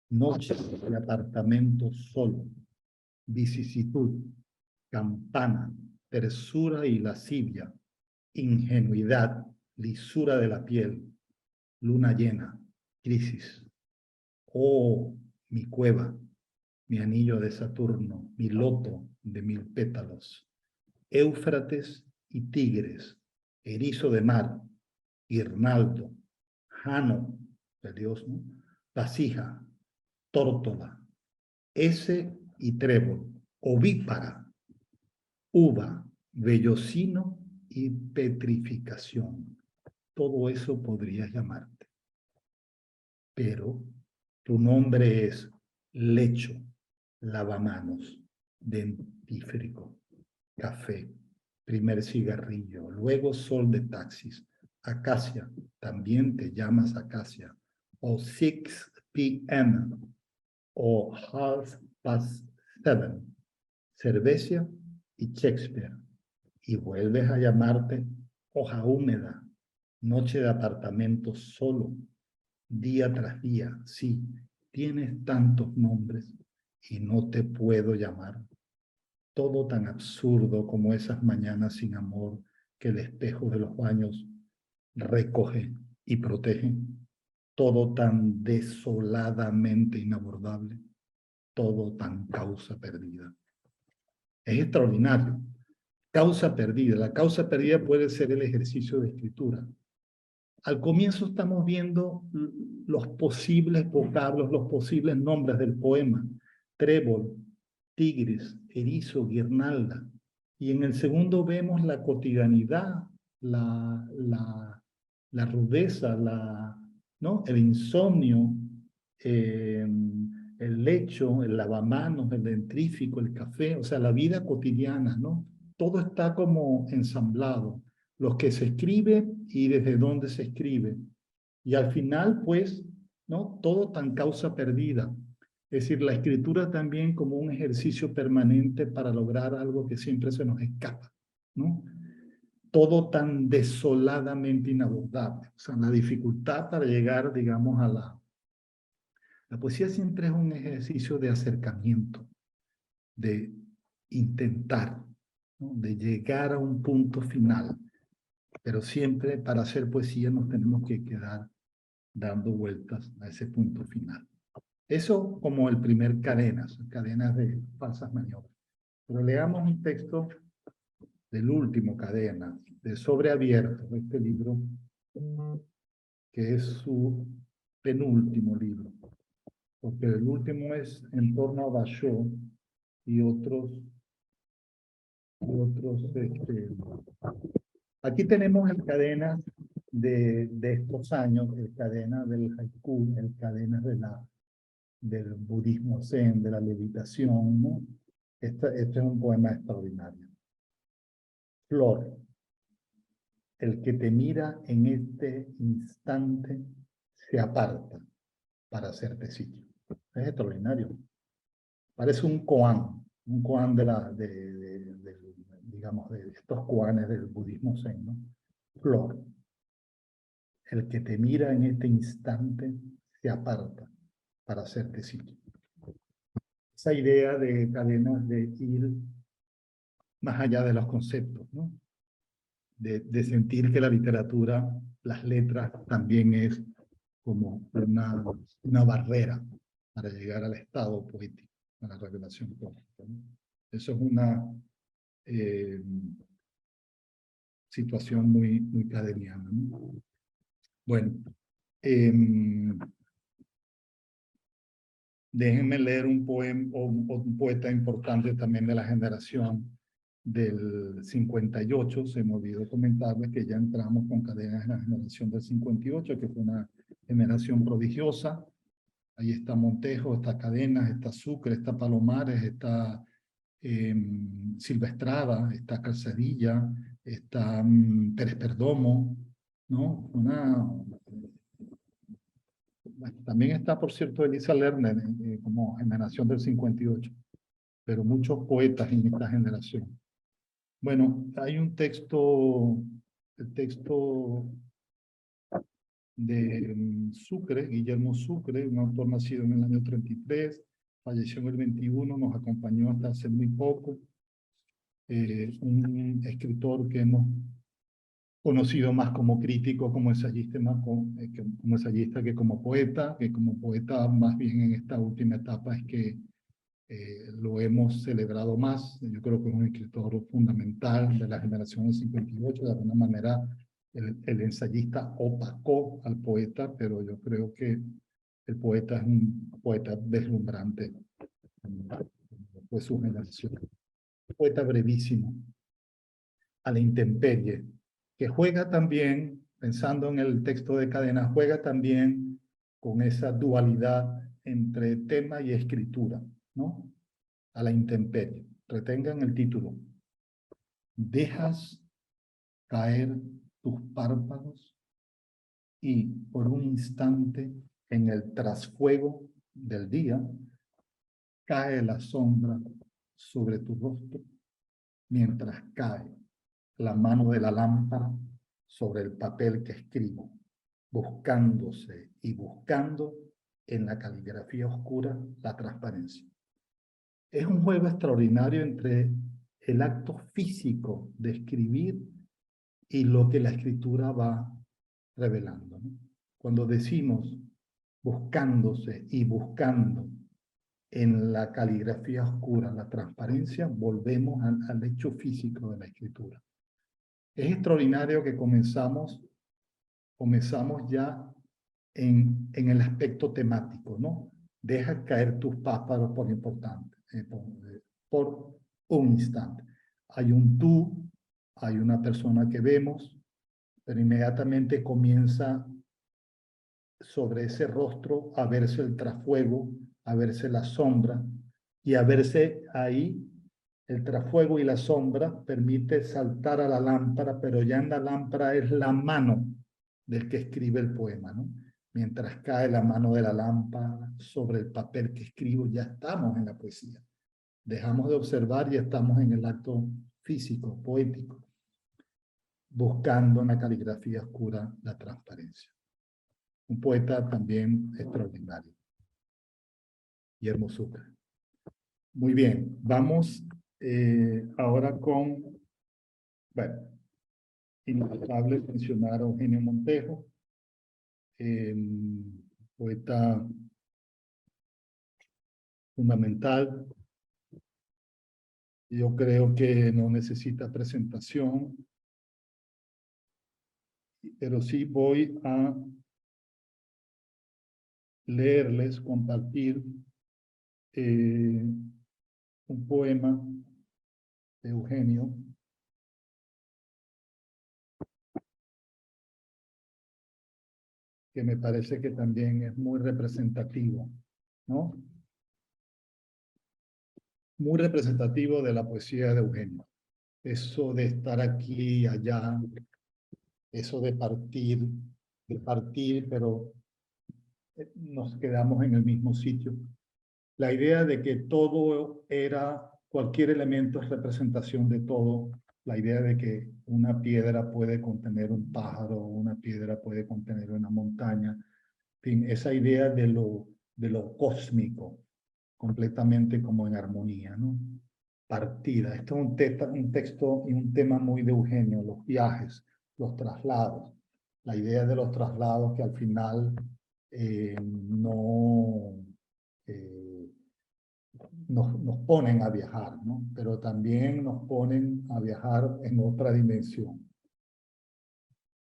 noche de apartamento solo, vicisitud, campana, tersura y lascivia, ingenuidad, lisura de la piel, luna llena, crisis. Oh, mi cueva, mi anillo de Saturno, mi loto de 1000 pétalos, Éufrates y Tigres, erizo de mar, guirnaldo, jano, de Dios, ¿no? Vasija, tórtola, ese y trébol, ovípara, uva, vellocino y petrificación. Todo eso podrías llamarte. Pero tu nombre es lecho, lavamanos, dentífrico, café, primer cigarrillo, luego sol de taxis, acacia, también te llamas acacia, o 6 p.m. o 7:30, cerveza y Shakespeare, y vuelves a llamarte hoja húmeda, noche de apartamento solo, día tras día. Sí, tienes tantos nombres y no te puedo llamar. Todo tan absurdo como esas mañanas sin amor que el espejo de los baños recoge y protege. Todo tan desoladamente inabordable. Todo tan causa perdida. Es extraordinario. Causa perdida. La causa perdida puede ser el ejercicio de escritura. Al comienzo estamos viendo los posibles vocablos, los posibles nombres del poema. Trébol, tigris, erizo, guirnalda. Y en el segundo vemos la cotidianidad, la rudeza, ¿no? El insomnio, el lecho, el lavamanos, el dentrífico, el café, o sea, la vida cotidiana, ¿no? Todo está como ensamblado, lo que se escribe y desde dónde se escribe. Y al final, pues, ¿no? Todo tan causa perdida. Es decir, la escritura también como un ejercicio permanente para lograr algo que siempre se nos escapa, ¿no? Todo tan desoladamente inabordable. O sea, la dificultad para llegar, digamos, a la poesía siempre es un ejercicio de acercamiento, de intentar, ¿no? De llegar a un punto final. Pero siempre para hacer poesía nos tenemos que quedar dando vueltas a ese punto final. Eso como el primer cadenas de falsas maniobras. Pero leamos un texto del último cadena, de Sobreabierto, este libro, que es su penúltimo libro. Porque el último es En torno a Basho y otros aquí tenemos el cadena de estos años, el cadena del haiku, el cadena del budismo zen, de la levitación, ¿no? Este es un poema extraordinario. Flor, el que te mira en este instante se aparta para hacerte sitio. Es extraordinario. Parece un koan digamos, de estos koanes del budismo zen, ¿no? Flor, el que te mira en este instante se aparta para hacerte sitio. Esa idea de cadenas de ir más allá de los conceptos, ¿no? De sentir que la literatura, las letras, también es como una barrera para llegar al estado poético, a la revelación poética, ¿no? Eso es una situación muy cadeniana, ¿no? Bueno, déjenme leer un poema o un poeta importante también de la generación del 58. Se me olvidó comentarles que ya entramos con cadenas en la generación del 58, que fue una generación prodigiosa. Ahí está Montejo, está Cadenas, está Sucre, está Palomares, está Silva Estrada, está Calzadilla, está Pérez Perdomo, ¿no? También está, por cierto, Elisa Lerner, como generación del 58, pero muchos poetas en esta generación. Bueno, hay un texto, el texto de Sucre, Guillermo Sucre, un autor nacido en el año 33, falleció en el 21, nos acompañó hasta hace muy poco, un escritor que hemos conocido más como crítico, como ensayista, como ensayista que como poeta más bien en esta última etapa es que lo hemos celebrado más. Yo creo que es un escritor fundamental de la generación del 58, de alguna manera el ensayista opacó al poeta, pero yo creo que el poeta es un poeta deslumbrante, fue su generación. Un poeta brevísimo, a la intemperie, que juega también, pensando en el texto de Cadena, juega también con esa dualidad entre tema y escritura, ¿no? A la intemperie. Retengan el título. Dejas caer tus párpados y por un instante en el trasfuego del día cae la sombra sobre tu rostro mientras cae la mano de la lámpara sobre el papel que escribo, buscándose y buscando en la caligrafía oscura la transparencia. Es un juego extraordinario entre el acto físico de escribir y lo que la escritura va revelando, ¿no? Cuando decimos buscándose y buscando en la caligrafía oscura la transparencia, volvemos al hecho físico de la escritura. Es extraordinario que comenzamos ya en el aspecto temático, ¿no? Deja caer tus párpados por un instante. Hay un tú, hay una persona que vemos, pero inmediatamente comienza sobre ese rostro a verse el trasfuego, a verse la sombra, y a verse ahí el trasfuego y la sombra permite saltar a la lámpara, pero ya en la lámpara es la mano del que escribe el poema, ¿no? Mientras cae la mano de la lámpara sobre el papel que escribo, ya estamos en la poesía. Dejamos de observar y estamos en el acto físico, poético, buscando en la caligrafía oscura la transparencia. Un poeta también extraordinario. Guillermo Sucre. Muy bien, vamos ahora con, bueno, inevitable mencionar a Eugenio Montejo, poeta fundamental. Yo creo que no necesita presentación, pero sí voy a leerles, compartir un poema de Eugenio que me parece que también es muy representativo, ¿no? Muy representativo de la poesía de Eugenio. Eso de estar aquí y allá, eso de partir, pero nos quedamos en el mismo sitio. La idea de que todo era, cualquier elemento es representación de todo. La idea de que una piedra puede contener un pájaro, una piedra puede contener una montaña. En fin, esa idea de lo cósmico, completamente como en armonía, ¿no? Partida. Esto es un texto y un tema muy de Eugenio, los viajes, los traslados. La idea de los traslados que al final nos ponen a viajar, ¿no? Pero también nos ponen a viajar en otra dimensión.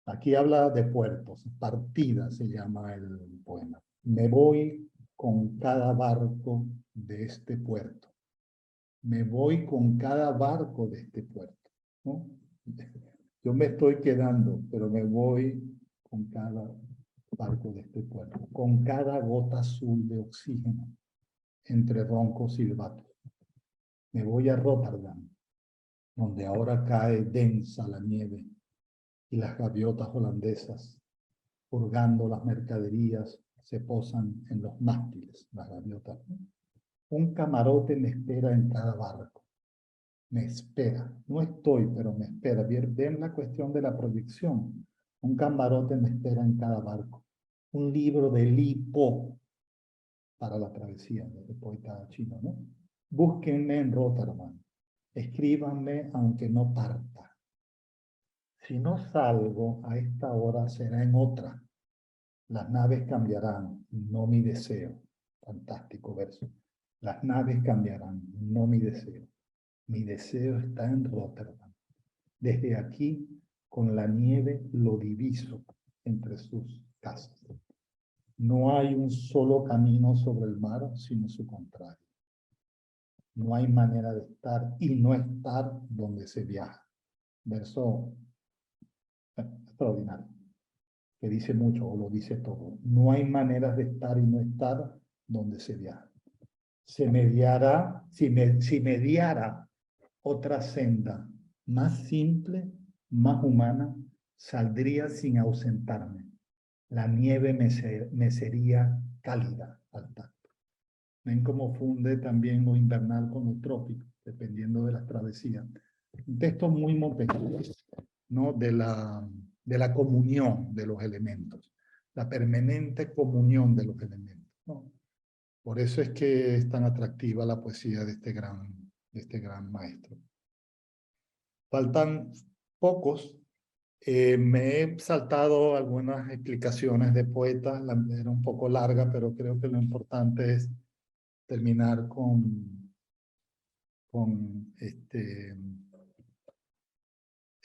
Aquí habla de puertos, partida se llama el poema. Me voy con cada barco de este puerto. Me voy con cada barco de este puerto, ¿no? Yo me estoy quedando, pero me voy con cada barco de este puerto, con cada gota azul de oxígeno entre roncos silbatos. Me voy a Rotterdam, donde ahora cae densa la nieve y las gaviotas holandesas, purgando las mercaderías, se posan en los mástiles, las gaviotas. Un camarote me espera en cada barco. Me espera. No estoy, pero me espera. Ven la cuestión de la proyección. Un camarote me espera en cada barco. Un libro de Li Po para la travesía, del poeta chino, ¿no? Búsquenme en Rotterdam. Escríbanme aunque no parta. Si no salgo a esta hora, será en otra. Las naves cambiarán, no mi deseo. Fantástico verso. Las naves cambiarán, no mi deseo. Mi deseo está en Rotterdam. Desde aquí, con la nieve, lo diviso entre sus casas. No hay un solo camino sobre el mar, sino su contrario. No hay manera de estar y no estar donde se viaja. Verso extraordinario, que dice mucho o lo dice todo. No hay maneras de estar y no estar donde se viaja. Si mediara otra senda más simple, más humana, saldría sin ausentarme. La nieve me sería cálida al tacto. Ven cómo funde también lo invernal con lo trópico, dependiendo de las travesías. Un texto muy Montesquieu, ¿no? De la comunión de los elementos, la permanente comunión de los elementos, ¿no? Por eso es que es tan atractiva la poesía de este gran maestro. Faltan pocos. Me he saltado algunas explicaciones de poetas, era un poco larga, pero creo que lo importante es terminar con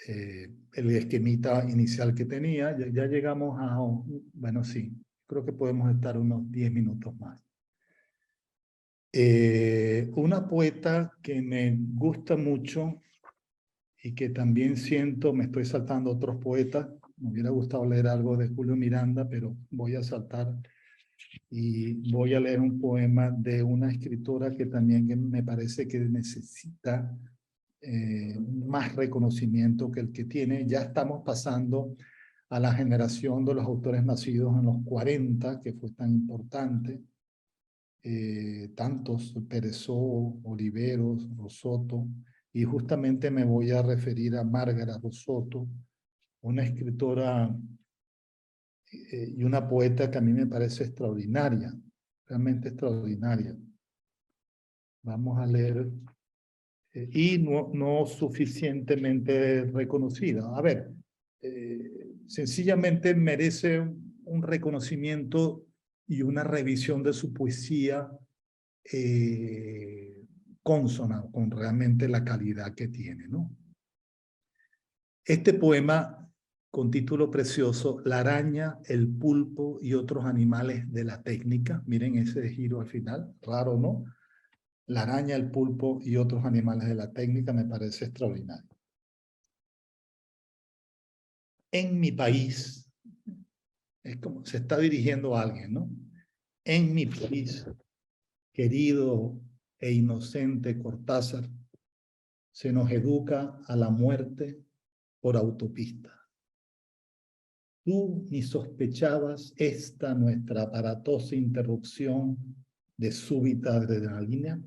el esquemita inicial que tenía. Ya llegamos a, bueno, sí, creo que podemos estar unos 10 minutos más. Una poeta que me gusta mucho y que también siento, me estoy saltando otros poetas, me hubiera gustado leer algo de Julio Miranda, pero voy a saltar y voy a leer un poema de una escritora que también me parece que necesita más reconocimiento que el que tiene. Ya estamos pasando a la generación de los autores nacidos en los 40, que fue tan importante. Tantos, Peresó, Oliveros, Rosotto, y justamente me voy a referir a Márgara Rosotto, una escritora y una poeta que a mí me parece extraordinaria, realmente extraordinaria. Vamos a leer, y no suficientemente reconocida. A ver, sencillamente merece un reconocimiento y una revisión de su poesía consona con realmente la calidad que tiene, ¿no? Este poema, con título precioso, La araña, el pulpo y otros animales de la técnica. Miren ese giro al final, raro, ¿no? La araña, el pulpo y otros animales de la técnica me parece extraordinario. En mi país, es como se está dirigiendo a alguien, ¿no? En mi país, querido e inocente Cortázar, se nos educa a la muerte por autopista. Tú ni sospechabas esta nuestra aparatosa interrupción de súbita adrenalina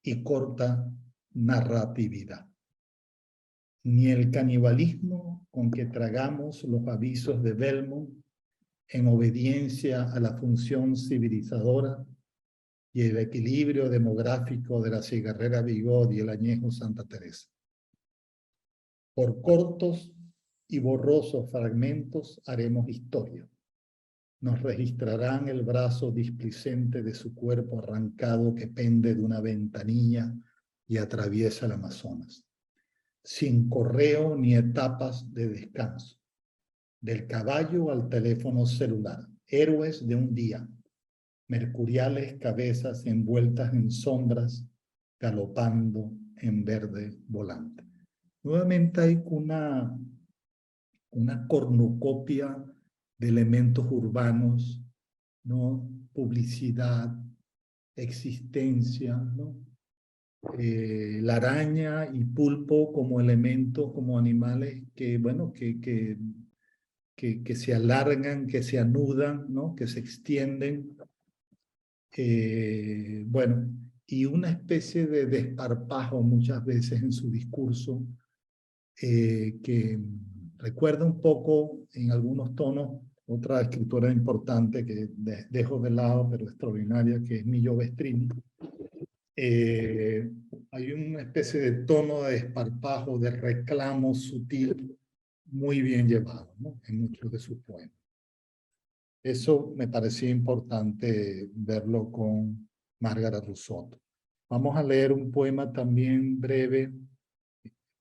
y corta narratividad. Ni el canibalismo con que tragamos los avisos de Belmont en obediencia a la función civilizadora y el equilibrio demográfico de la cigarrera Bigot y el añejo Santa Teresa. Por cortos y borrosos fragmentos haremos historia. Nos registrarán el brazo displicente de su cuerpo arrancado que pende de una ventanilla y atraviesa el Amazonas, sin correo ni etapas de descanso. Del caballo al teléfono celular, héroes de un día, mercuriales cabezas envueltas en sombras, galopando en verde volante. Nuevamente hay una cornucopia de elementos urbanos, ¿no? Publicidad, existencia, ¿no? la araña y pulpo como elementos, como animales que, bueno, que se alargan, que se anudan, ¿no? Que se extienden. Bueno, y una especie de desparpajo muchas veces en su discurso, que recuerda un poco en algunos tonos otra escritora importante que dejo de lado, pero extraordinaria, que es Millo Vestrini. Hay una especie de tono de desparpajo, de reclamo sutil, muy bien llevado, ¿no? En muchos de sus poemas. Eso me parecía importante verlo con Margaret Rousseau. Vamos a leer un poema también breve,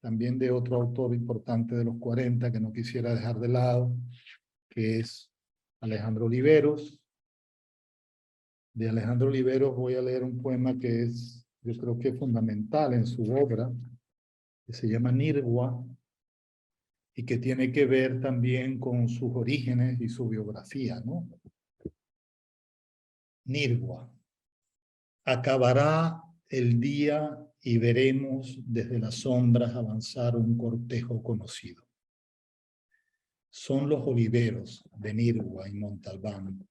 también de otro autor importante de los 40, que no quisiera dejar de lado, que es Alejandro Oliveros. De Alejandro Oliveros voy a leer un poema que es, yo creo que es fundamental en su obra, que se llama Nirgua, y que tiene que ver también con sus orígenes y su biografía, ¿no? Nirgua. Acabará el día y veremos desde las sombras avanzar un cortejo conocido. Son los oliveros de Nirgua y Montalbán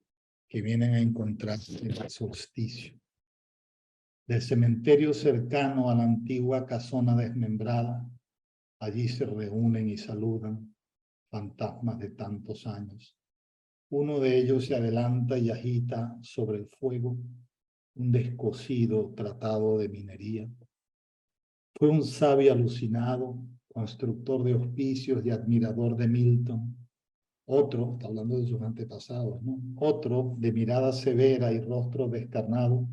que vienen a encontrarse en el solsticio. Del cementerio cercano a la antigua casona desmembrada, allí se reúnen y saludan fantasmas de tantos años. Uno de ellos se adelanta y agita sobre el fuego un descosido tratado de minería. Fue un sabio alucinado, constructor de hospicios y admirador de Milton. Otro, está hablando de sus antepasados, ¿no? Otro, de mirada severa y rostro descarnado,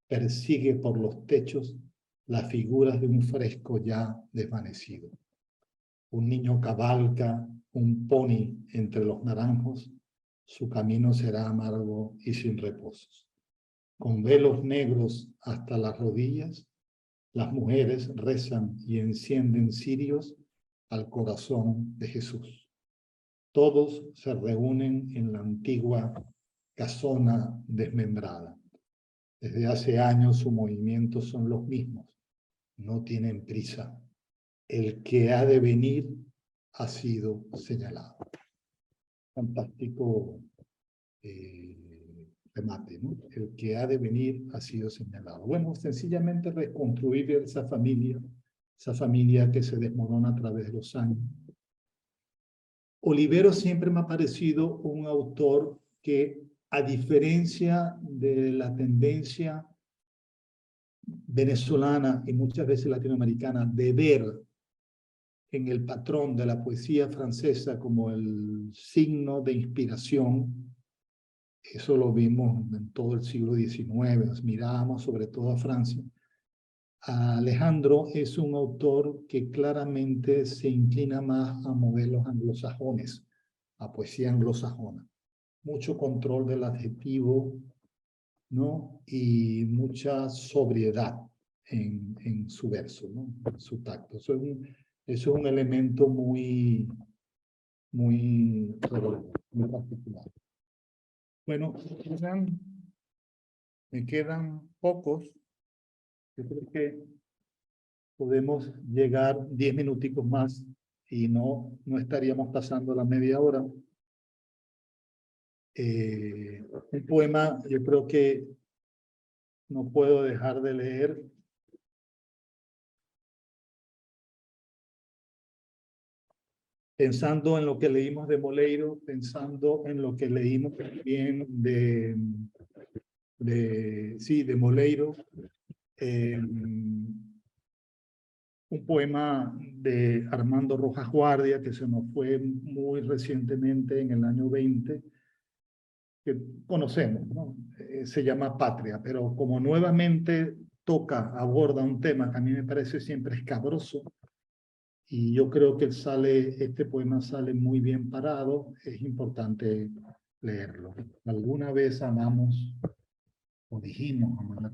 persigue por los techos las figuras de un fresco ya desvanecido. Un niño cabalga un pony entre los naranjos, su camino será amargo y sin reposos. Con velos negros hasta las rodillas, las mujeres rezan y encienden cirios al corazón de Jesús. Todos se reúnen en la antigua casona desmembrada. Desde hace años sus movimientos son los mismos. No tienen prisa. El que ha de venir ha sido señalado. Fantástico remate, ¿no? El que ha de venir ha sido señalado. Bueno, sencillamente reconstruir esa familia que se desmorona a través de los años. Oliveros siempre me ha parecido un autor que, a diferencia de la tendencia venezolana y muchas veces latinoamericana de ver en el patrón de la poesía francesa como el signo de inspiración, eso lo vimos en todo el siglo XIX, mirábamos sobre todo a Francia. Alejandro es un autor que claramente se inclina más a modelos anglosajones, a poesía anglosajona. Mucho control del adjetivo, ¿no? Y mucha sobriedad en su verso, ¿no? En su tacto. Eso es un elemento muy particular. Bueno, me quedan pocos. Yo creo que podemos llegar 10 minuticos más y no estaríamos pasando la media hora. Un poema, yo creo que no puedo dejar de leer. Pensando en lo que leímos de Moleiro, pensando en lo que leímos también de Moleiro, un poema de Armando Rojas Guardia, que se nos fue muy recientemente en el año 20, que conocemos, ¿no? Se llama Patria, pero como nuevamente aborda un tema que a mí me parece siempre escabroso, y yo creo que este poema sale muy bien parado, es importante leerlo. Alguna vez amamos, o dijimos amar,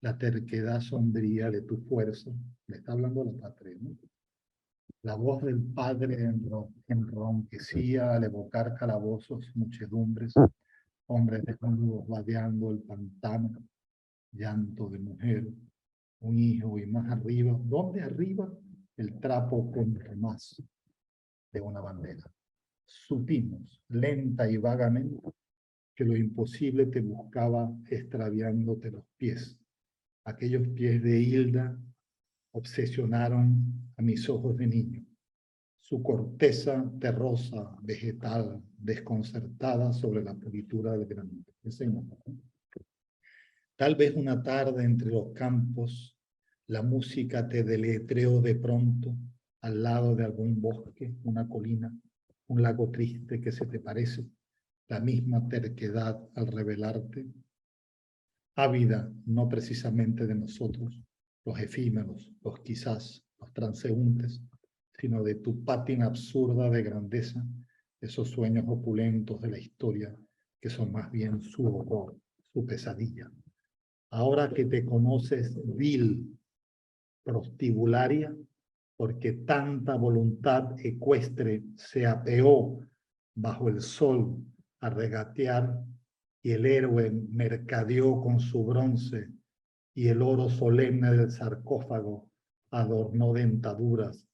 la terquedad sombría de tu fuerza. Le está hablando la patria, ¿no? La voz del padre enronquecía al evocar calabozos, muchedumbres, hombres desnudos vadeando el pantano, llanto de mujer, un hijo y más arriba. ¿Dónde arriba? El trapo con más de una bandera. Supimos, lenta y vagamente, que lo imposible te buscaba extraviándote los pies. Aquellos pies de Hilda obsesionaron a mis ojos de niño. Su corteza terrosa, vegetal, desconcertada sobre la pulitura del granito. Tal vez una tarde entre los campos, la música te deletreó de pronto al lado de algún bosque, una colina, un lago triste que se te parece, la misma terquedad al revelarte, ávida no precisamente de nosotros, los efímeros, los quizás, los transeúntes, sino de tu pátina absurda de grandeza, esos sueños opulentos de la historia que son más bien su horror, su pesadilla. Ahora que te conoces vil, prostibularia, porque tanta voluntad ecuestre se apeó bajo el sol a regatear, y el héroe mercadeó con su bronce, y el oro solemne del sarcófago adornó dentaduras,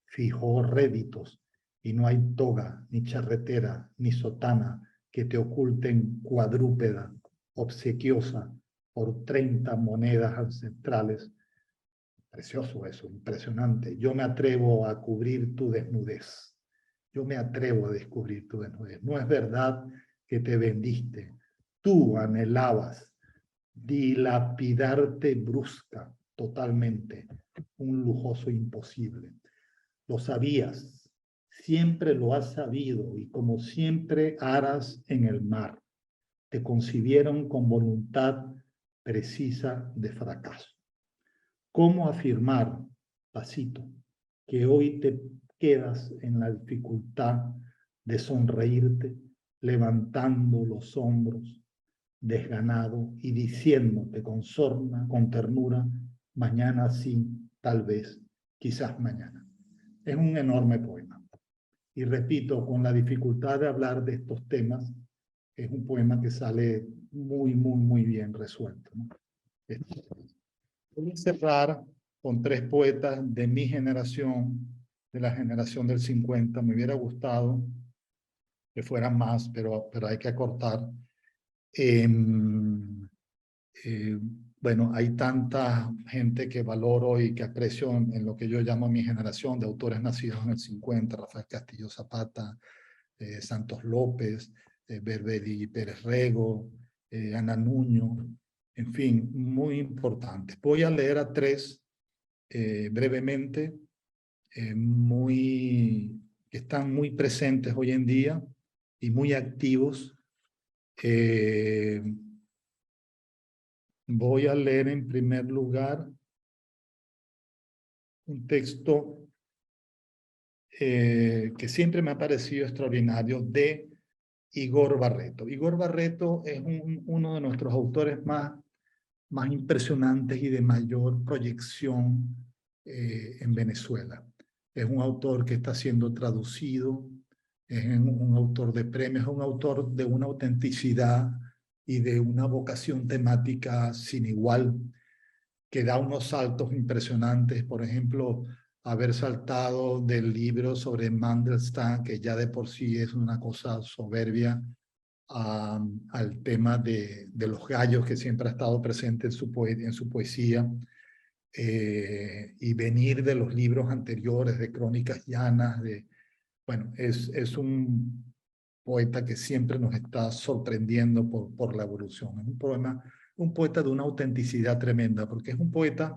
fijó réditos, y no hay toga, ni charretera, ni sotana que te oculten cuadrúpeda, obsequiosa, por 30 monedas ancestrales. Precioso eso, impresionante. Yo me atrevo a cubrir tu desnudez. Yo me atrevo a descubrir tu desnudez. No es verdad que te vendiste. Tú anhelabas dilapidarte brusca, totalmente. Un lujoso imposible. Lo sabías. Siempre lo has sabido y como siempre aras en el mar. Te concibieron con voluntad precisa de fracaso. ¿Cómo afirmar, Pasito, que hoy te quedas en la dificultad de sonreírte, levantando los hombros, desganado y diciéndote con sorna, con ternura, mañana sí, tal vez, quizás mañana? Es un enorme poema. Y repito, con la dificultad de hablar de estos temas, es un poema que sale muy bien resuelto, ¿no? Voy a cerrar con 3 poetas de mi generación, de la generación del 50. Me hubiera gustado que fueran más, pero hay que acortar. Bueno, hay tanta gente que valoro y que aprecio en lo que yo llamo mi generación de autores nacidos en el 50, Rafael Castillo Zapata, Santos López, Berberi Pérez Rego, Ana Nuño, en fin, muy importantes. Voy a leer a 3 brevemente, que están muy presentes hoy en día y muy activos. Voy a leer en primer lugar un texto que siempre me ha parecido extraordinario, de Igor Barreto. Igor Barreto es uno de nuestros autores más impresionantes y de mayor proyección en Venezuela. Es un autor que está siendo traducido, es un autor de premios, es un autor de una autenticidad y de una vocación temática sin igual, que da unos saltos impresionantes. Por ejemplo, haber saltado del libro sobre Mandelstam, que ya de por sí es una cosa soberbia, al tema de los gallos, que siempre ha estado presente en su poesía, y venir de los libros anteriores, de Crónicas Llanas, bueno, es un poeta que siempre nos está sorprendiendo por la evolución. Es un poeta de una autenticidad tremenda, porque es un poeta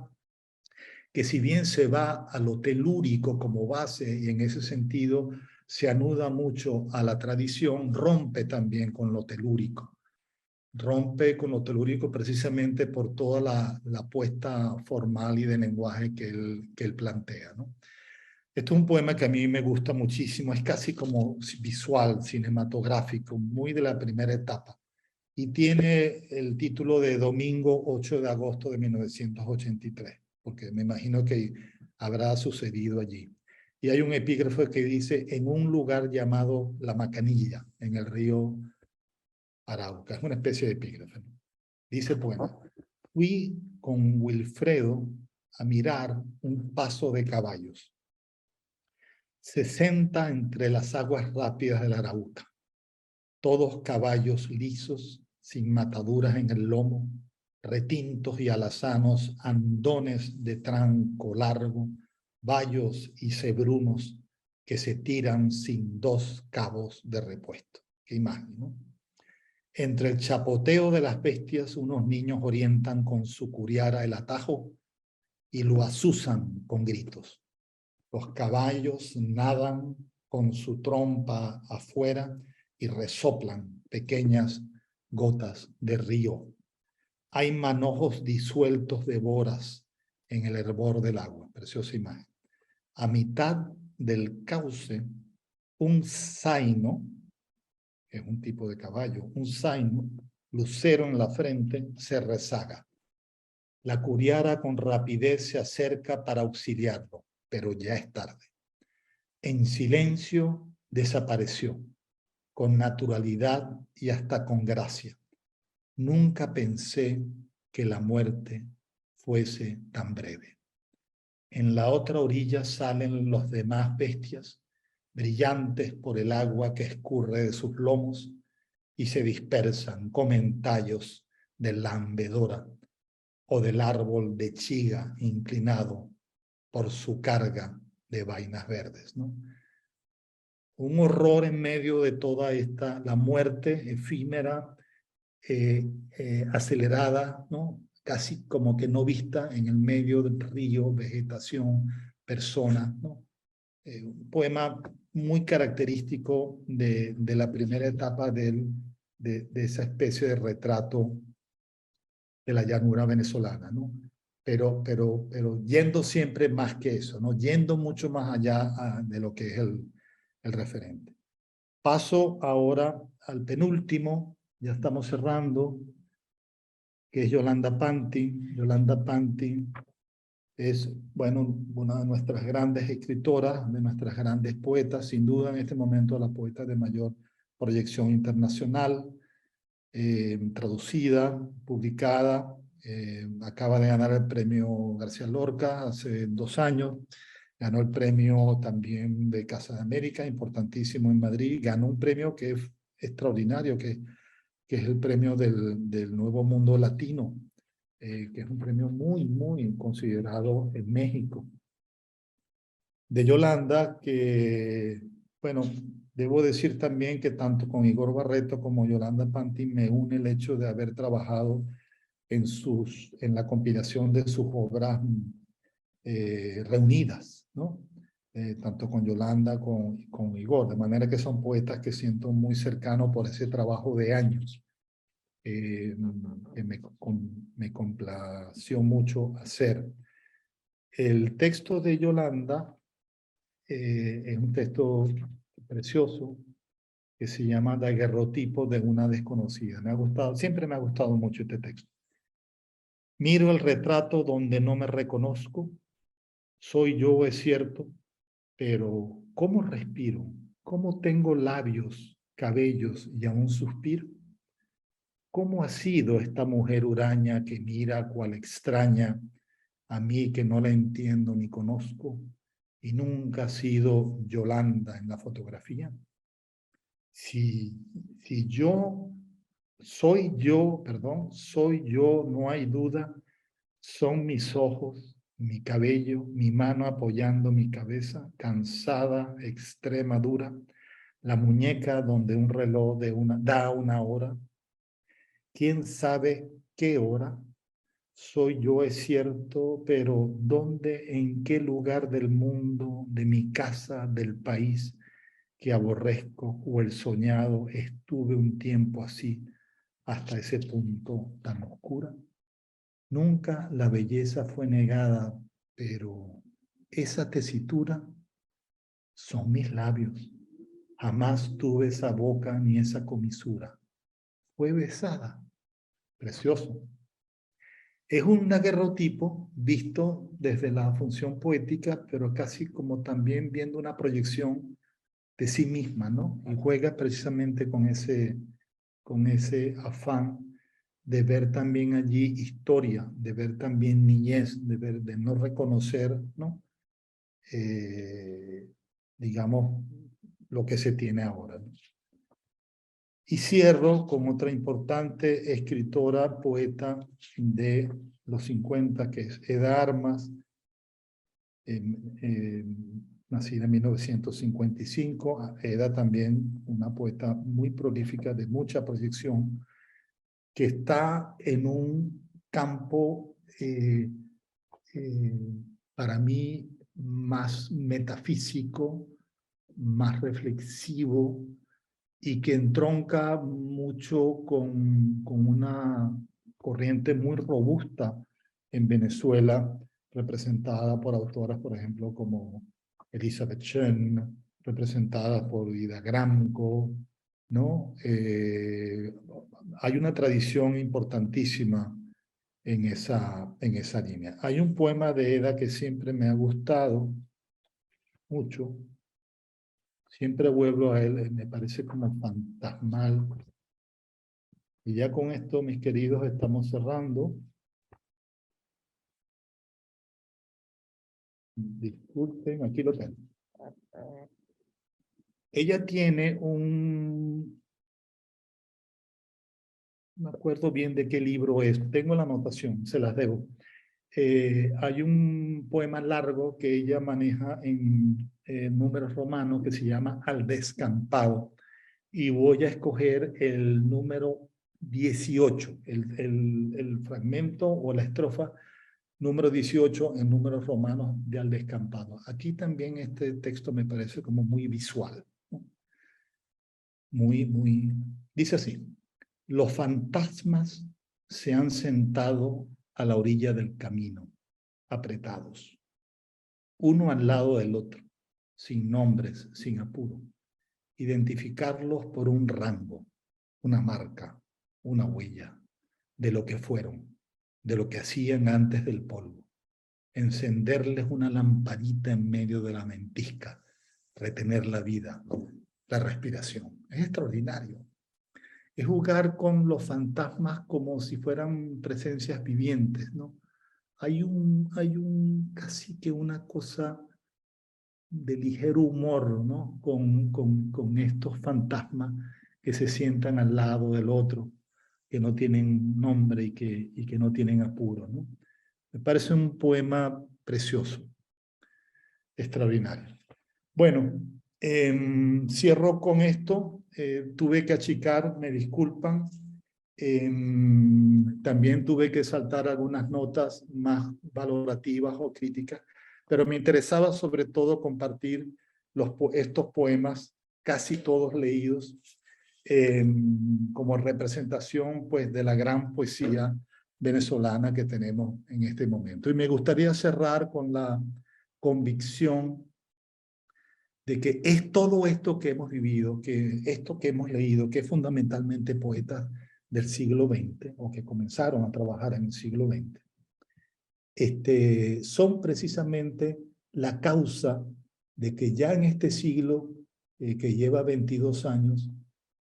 que, si bien se va a lo telúrico como base, y en ese sentido se anuda mucho a la tradición, rompe también con lo telúrico. Rompe con lo telúrico precisamente por toda la apuesta formal y de lenguaje que él plantea, ¿no? Esto es un poema que a mí me gusta muchísimo, es casi como visual, cinematográfico, muy de la primera etapa. Y tiene el título de Domingo 8 de agosto de 1983, porque me imagino que habrá sucedido allí. Y hay un epígrafe que dice: en un lugar llamado La Macanilla, en el río Arauca. Es una especie de epígrafe. Dice el poema: fui con Wilfredo a mirar un paso de caballos. Se senta entre las aguas rápidas de la Arauca. Todos caballos lisos, sin mataduras en el lomo, retintos y alazanos, andones de tranco largo, bayos y cebrunos que se tiran sin dos cabos de repuesto. Qué imagen, ¿no? Entre el chapoteo de las bestias, unos niños orientan con su curiara el atajo y lo azuzan con gritos. Los caballos nadan con su trompa afuera y resoplan pequeñas gotas de río. Hay manojos disueltos de boras en el hervor del agua. Preciosa imagen. A mitad del cauce, un zaino, que es un tipo de caballo, un zaino, lucero en la frente, se rezaga. La curiara con rapidez se acerca para auxiliarlo, pero ya es tarde. En silencio desapareció, con naturalidad y hasta con gracia. Nunca pensé que la muerte fuese tan breve. En la otra orilla salen los demás bestias, brillantes por el agua que escurre de sus lomos, y se dispersan, comen tallos de lambedora o del árbol de chiga inclinado por su carga de vainas verdes, ¿no? Un horror en medio de toda esta, la muerte efímera, acelerada, ¿no? Casi como que no vista en el medio del río, vegetación, personas, ¿no? Un poema muy característico de la primera etapa de esa especie de retrato de la llanura venezolana, ¿no? Pero yendo siempre más que eso, ¿no? Yendo mucho más allá de lo que es el referente. Paso ahora al penúltimo, ya estamos cerrando, que es Yolanda Pantin. Yolanda Pantin es, bueno, una de nuestras grandes escritoras, de nuestras grandes poetas, sin duda en este momento la poeta de mayor proyección internacional, traducida, publicada, acaba de ganar el premio García Lorca hace 2 años, ganó el premio también de Casa de América, importantísimo en Madrid, ganó un premio que es extraordinario, que es el premio del Nuevo Mundo Latino, que es un premio muy, muy considerado en México. De Yolanda, que, bueno, debo decir también que tanto con Igor Barreto como Yolanda Pantin me une el hecho de haber trabajado en la compilación de sus obras reunidas, ¿no? Tanto con Yolanda como con Igor, de manera que son poetas que siento muy cercanos por ese trabajo de años. Que me complació mucho hacer. El texto de Yolanda es un texto precioso que se llama Daguerrotipo de una desconocida. Me ha gustado, siempre me ha gustado mucho este texto. Miro el retrato donde no me reconozco. Soy yo, es cierto, pero ¿cómo respiro? ¿Cómo tengo labios, cabellos y aún suspiro? ¿Cómo ha sido esta mujer huraña que mira cual extraña a mí que no la entiendo ni conozco y nunca ha sido Yolanda en la fotografía? Si yo soy yo, no hay duda, son mis ojos, mi cabello, mi mano apoyando mi cabeza, cansada, extrema, dura, la muñeca donde un reloj da una hora. ¿Quién sabe qué hora? Soy yo, es cierto, pero ¿dónde, en qué lugar del mundo, de mi casa, del país que aborrezco o el soñado, estuve un tiempo así, hasta ese punto tan oscura? Nunca la belleza fue negada, pero esa tesitura son mis labios. Jamás tuve esa boca ni esa comisura. Fue besada. Precioso. Es un daguerrotipo visto desde la función poética, pero casi como también viendo una proyección de sí misma, ¿no? Y juega precisamente con ese afán de ver también allí historia, de ver también niñez, de no reconocer, ¿no? Digamos, lo que se tiene ahora, ¿no? Y cierro con otra importante escritora, poeta de los 50, que es Eda Armas, nacida en 1955. Eda también una poeta muy prolífica, de mucha proyección, que está en un campo, para mí, más metafísico, más reflexivo, y que entronca mucho con una corriente muy robusta en Venezuela, representada por autoras, por ejemplo, como Elizabeth Schoen, representada por Ida Gramco, ¿no? Hay una tradición importantísima en esa línea. Hay un poema de Eda que siempre me ha gustado mucho. Siempre vuelvo a él, me parece como fantasmal. Y ya con esto, mis queridos, estamos cerrando. Disculpen, aquí lo tengo. Ella tiene un... No me acuerdo bien de qué libro es. Tengo la anotación, se las debo. Hay un poema largo que ella maneja en números romanos que se llama Al Descampado. Y voy a escoger el número 18, el fragmento o la estrofa número 18 en números romanos de Al Descampado. Aquí también este texto me parece como muy visual, ¿no? Dice así: los fantasmas se han sentado a la orilla del camino, apretados, uno al lado del otro, sin nombres, sin apuro. Identificarlos por un rango, una marca, una huella, de lo que fueron, de lo que hacían antes del polvo. Encenderles una lamparita en medio de la ventisca, retener la vida, la respiración. Es extraordinario. Es jugar con los fantasmas como si fueran presencias vivientes, ¿no? Hay casi que una cosa de ligero humor, ¿no? Con estos fantasmas que se sientan al lado del otro, que no tienen nombre y que no tienen apuro, ¿no? Me parece un poema precioso, extraordinario. Bueno, cierro con esto. Tuve que achicar, me disculpan. También tuve que saltar algunas notas más valorativas o críticas, pero me interesaba sobre todo compartir estos poemas, casi todos leídos, como representación pues, de la gran poesía venezolana que tenemos en este momento. Y me gustaría cerrar con la convicción de que es todo esto que hemos vivido, que esto que hemos leído, que es fundamentalmente poetas del siglo XX, o que comenzaron a trabajar en el siglo XX, son precisamente la causa de que ya en este siglo, que lleva 22 años,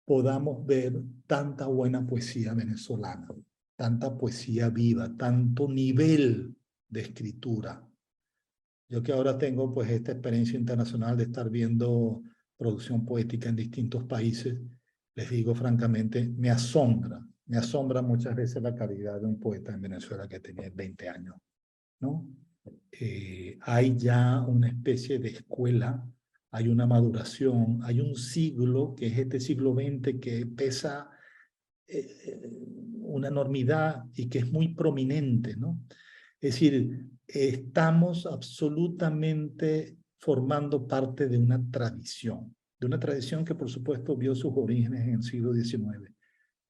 podamos ver tanta buena poesía venezolana, tanta poesía viva, tanto nivel de escritura. Yo que ahora tengo pues esta experiencia internacional de estar viendo producción poética en distintos países, les digo francamente, me asombra muchas veces la calidad de un poeta en Venezuela que tenía 20 años, ¿no? Hay ya una especie de escuela, hay una maduración, hay un siglo, que es este siglo XX, que pesa una enormidad y que es muy prominente, ¿no? Es decir, estamos absolutamente formando parte de una tradición que por supuesto vio sus orígenes en el siglo XIX,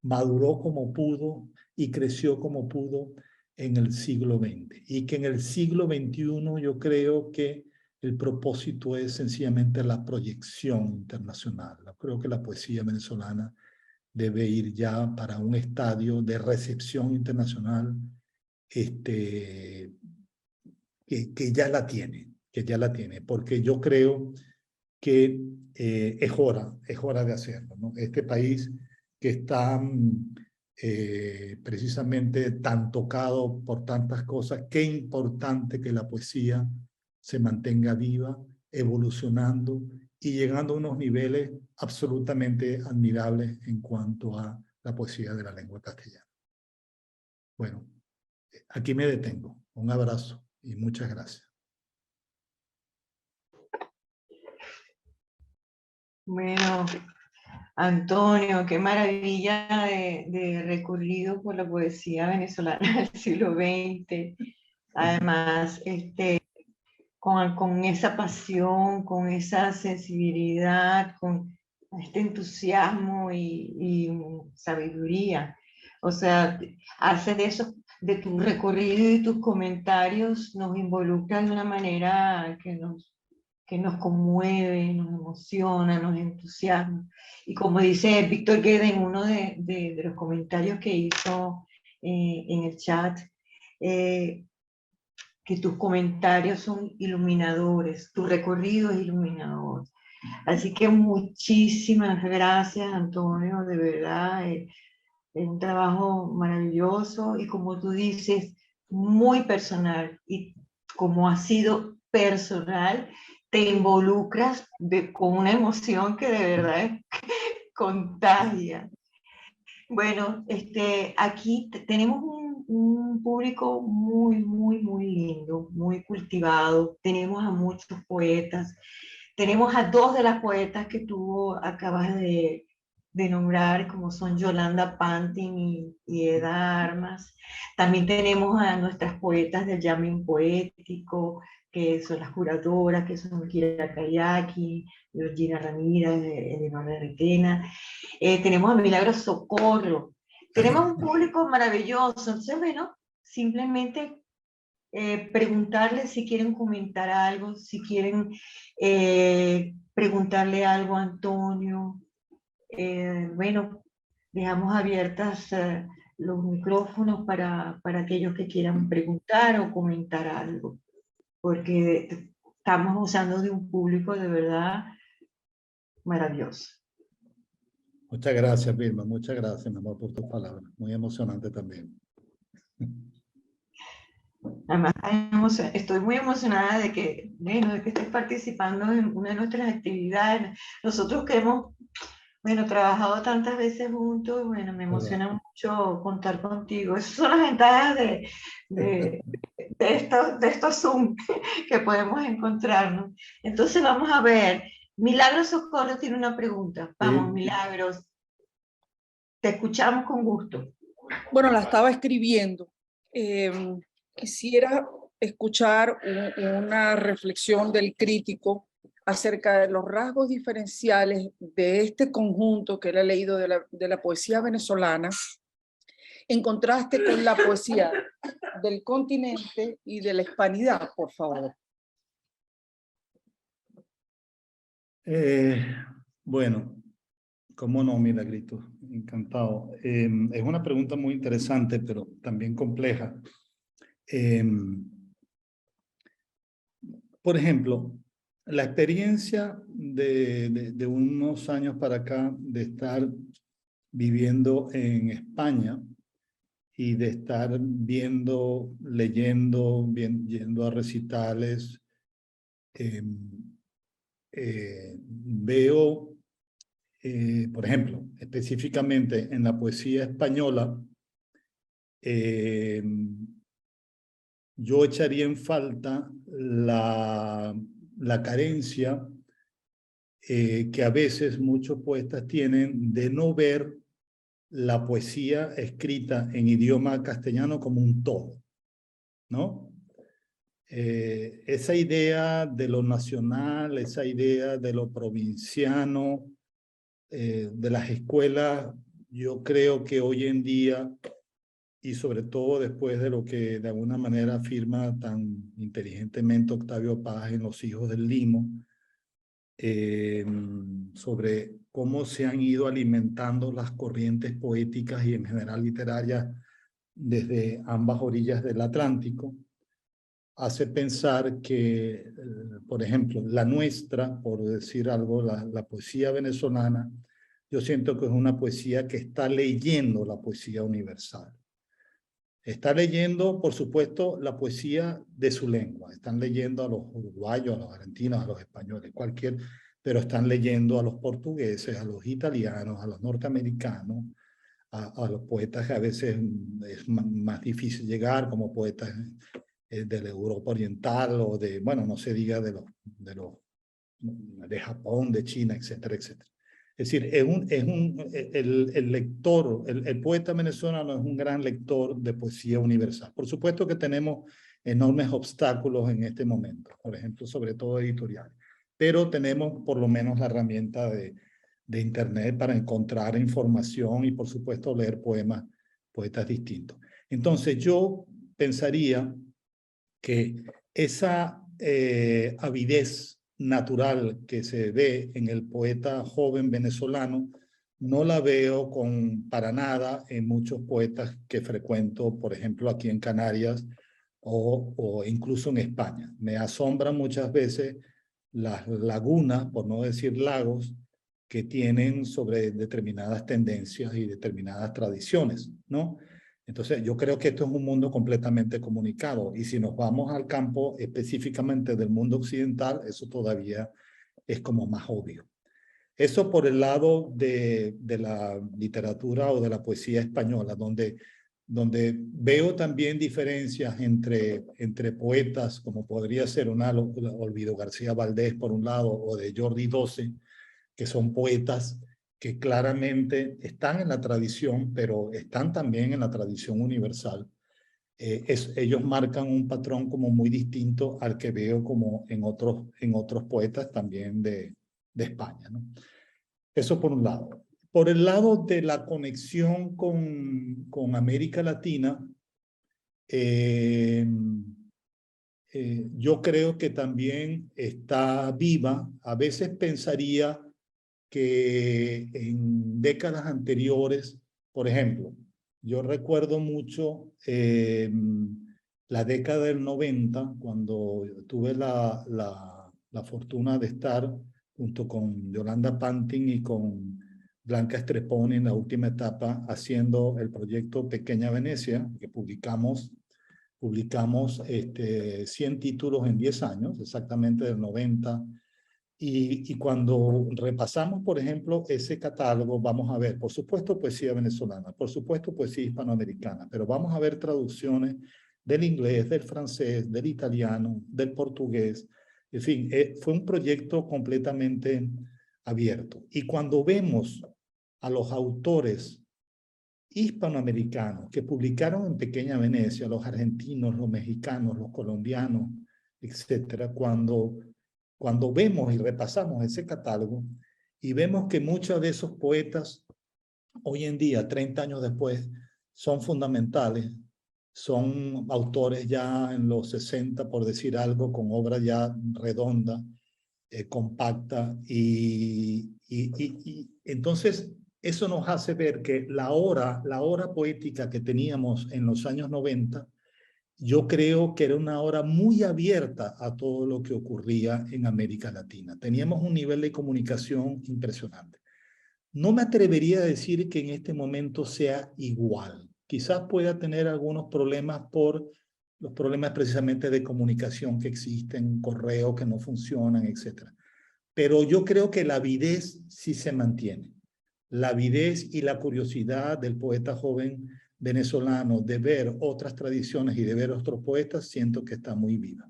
maduró como pudo y creció como pudo en el siglo XX, y que en el siglo XXI yo creo que el propósito es sencillamente la proyección internacional. Yo creo que la poesía venezolana debe ir ya para un estadio de recepción internacional que ya la tiene, porque yo creo que es hora de hacerlo, ¿no? Este país que está precisamente tan tocado por tantas cosas. Qué importante que la poesía se mantenga viva, evolucionando y llegando a unos niveles absolutamente admirables en cuanto a la poesía de la lengua castellana. Bueno, aquí me detengo. Un abrazo y muchas gracias. Bueno, Antonio, qué maravilla de recorrido por la poesía venezolana del siglo XX. Además, con esa pasión, con esa sensibilidad, con este entusiasmo y sabiduría. O sea, hace de eso, de tu recorrido y tus comentarios, nos involucra de una manera que nos conmueve, nos emociona, nos entusiasma. Y como dice Víctor Gueda en uno de los comentarios que hizo en el chat, que tus comentarios son iluminadores, tu recorrido es iluminador. Así que muchísimas gracias, Antonio, de verdad, es un trabajo maravilloso y como tú dices, muy personal. Y como ha sido personal, te involucras con una emoción que de verdad contagia. Bueno, aquí tenemos un público muy lindo, muy cultivado. Tenemos a muchos poetas. Tenemos a dos de las poetas que tú acabas de nombrar, como son Yolanda Pantin y Eda Armas. También tenemos a nuestras poetas del jamming poético, que son las curadoras, que son Kira Kayaki, Georgina Ramírez, Eleonora Requena. Tenemos a Milagros Socorro. Tenemos un público maravilloso. Entonces, bueno, simplemente preguntarles si quieren comentar algo, si quieren preguntarle algo a Antonio. Bueno, dejamos abiertas los micrófonos para aquellos que quieran preguntar o comentar algo, porque estamos usando de un público de verdad maravilloso. Muchas gracias, Vilma. Muchas gracias, mi amor, por tus palabras. Muy emocionante también. Además, estoy muy emocionada de que, bueno, de que estés participando en una de nuestras actividades. Nosotros que hemos, bueno, trabajado tantas veces juntos, bueno, me emociona mucho contar contigo. Esas son las ventajas de estos Zoom que podemos encontrarnos. Entonces vamos a ver. Milagros Socorro tiene una pregunta. Vamos, Milagros. Te escuchamos con gusto. Bueno, la estaba escribiendo. Quisiera escuchar una reflexión del crítico acerca de los rasgos diferenciales de este conjunto que él ha leído de la poesía venezolana, en contraste con la poesía del continente y de la hispanidad, por favor. Bueno, cómo no, Milagrito, encantado. Es una pregunta muy interesante, pero también compleja. Por ejemplo, la experiencia de unos años para acá de estar viviendo en España y de estar viendo, leyendo, yendo a recitales, veo, por ejemplo, específicamente en la poesía española, yo echaría en falta la carencia que a veces muchos poetas tienen de no ver la poesía escrita en idioma castellano como un todo, ¿no? Esa idea de lo nacional, esa idea de lo provinciano, de las escuelas, yo creo que hoy en día, y sobre todo después de lo que de alguna manera afirma tan inteligentemente Octavio Paz en Los hijos del Limo, sobre cómo se han ido alimentando las corrientes poéticas y en general literarias desde ambas orillas del Atlántico, hace pensar que, por ejemplo, la nuestra, por decir algo, la poesía venezolana, yo siento que es una poesía que está leyendo la poesía universal. Está leyendo, por supuesto, la poesía de su lengua. Están leyendo a los uruguayos, a los argentinos, a los españoles, pero están leyendo a los portugueses, a los italianos, a los norteamericanos, a los poetas que a veces es más difícil llegar, como poetas de la Europa Oriental o de, bueno, no se diga de Japón, de China, etcétera, etcétera. Es decir, el lector, el poeta venezolano es un gran lector de poesía universal. Por supuesto que tenemos enormes obstáculos en este momento, por ejemplo, sobre todo editoriales, pero tenemos por lo menos la herramienta de Internet para encontrar información y, por supuesto, leer poetas distintos. Entonces, yo pensaría que esa avidez natural que se ve en el poeta joven venezolano, no la veo para nada en muchos poetas que frecuento, por ejemplo, aquí en Canarias o incluso en España. Me asombran muchas veces las lagunas, por no decir lagos, que tienen sobre determinadas tendencias y determinadas tradiciones, ¿no? Entonces, yo creo que esto es un mundo completamente comunicado, y si nos vamos al campo específicamente del mundo occidental, eso todavía es como más obvio. Eso por el lado de la literatura o de la poesía española, donde veo también diferencias entre poetas, como podría ser Olvido García Valdés por un lado, o de Jordi Doce, que son poetas que claramente están en la tradición, pero están también en la tradición universal. Ellos marcan un patrón como muy distinto al que veo como en otros poetas también de España, ¿no? Eso por un lado. Por el lado de la conexión con América Latina, yo creo que también está viva. A veces pensaría que en décadas anteriores, por ejemplo, yo recuerdo mucho la década del 90, cuando tuve la fortuna de estar junto con Yolanda Pantin y con Blanca Estreponi en la última etapa haciendo el proyecto Pequeña Venecia, que publicamos 100 títulos en 10 años, exactamente del 90. Y cuando repasamos, por ejemplo, ese catálogo, vamos a ver, por supuesto, poesía venezolana, por supuesto, poesía hispanoamericana, pero vamos a ver traducciones del inglés, del francés, del italiano, del portugués. En fin, fue un proyecto completamente abierto. Y cuando vemos a los autores hispanoamericanos que publicaron en Pequeña Venecia, los argentinos, los mexicanos, los colombianos, etcétera, cuando vemos y repasamos ese catálogo y vemos que muchos de esos poetas hoy en día, 30 años después, son fundamentales, son autores ya en los 60, por decir algo, con obra ya redonda, compacta, y entonces eso nos hace ver que la hora poética que teníamos en los años 90, yo creo que era una hora muy abierta a todo lo que ocurría en América Latina. Teníamos un nivel de comunicación impresionante. No me atrevería a decir que en este momento sea igual. Quizás pueda tener algunos problemas por los problemas precisamente de comunicación que existen, correos que no funcionan, etc. Pero yo creo que la avidez sí se mantiene. La avidez y la curiosidad del poeta joven venezolano de ver otras tradiciones y de ver otros poetas, siento que está muy viva.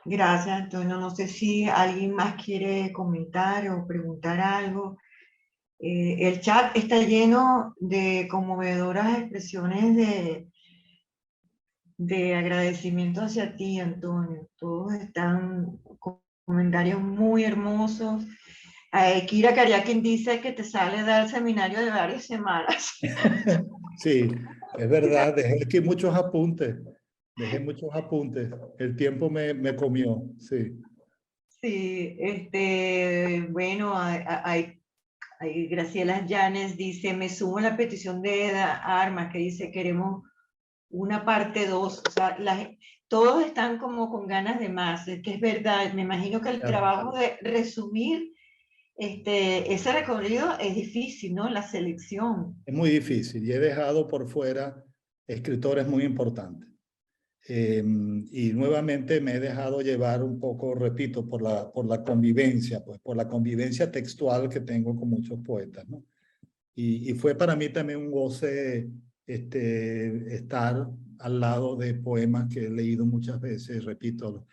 Gracias, Antonio. No sé si alguien más quiere comentar o preguntar algo. El chat está lleno de conmovedoras expresiones de agradecimiento hacia ti, Antonio. Todos están con comentarios muy hermosos. Kira Cariaquín dice que te sale dar seminario de varias semanas. Sí, es verdad, dejé aquí muchos apuntes. Dejé muchos apuntes. El tiempo me comió, sí. Sí, bueno, Graciela Llanes dice, me sumo a la petición de Eda Armas, que dice, queremos una parte 2, o sea, todos están como con ganas de más, es que es verdad, me imagino que el trabajo de resumir ese recorrido es difícil, ¿no? La selección. Es muy difícil y he dejado por fuera escritores muy importantes. Y nuevamente me he dejado llevar un poco, repito, por la convivencia, pues por la convivencia textual que tengo con muchos poetas, ¿no? Y fue para mí también un goce estar al lado de poemas que he leído muchas veces, repito.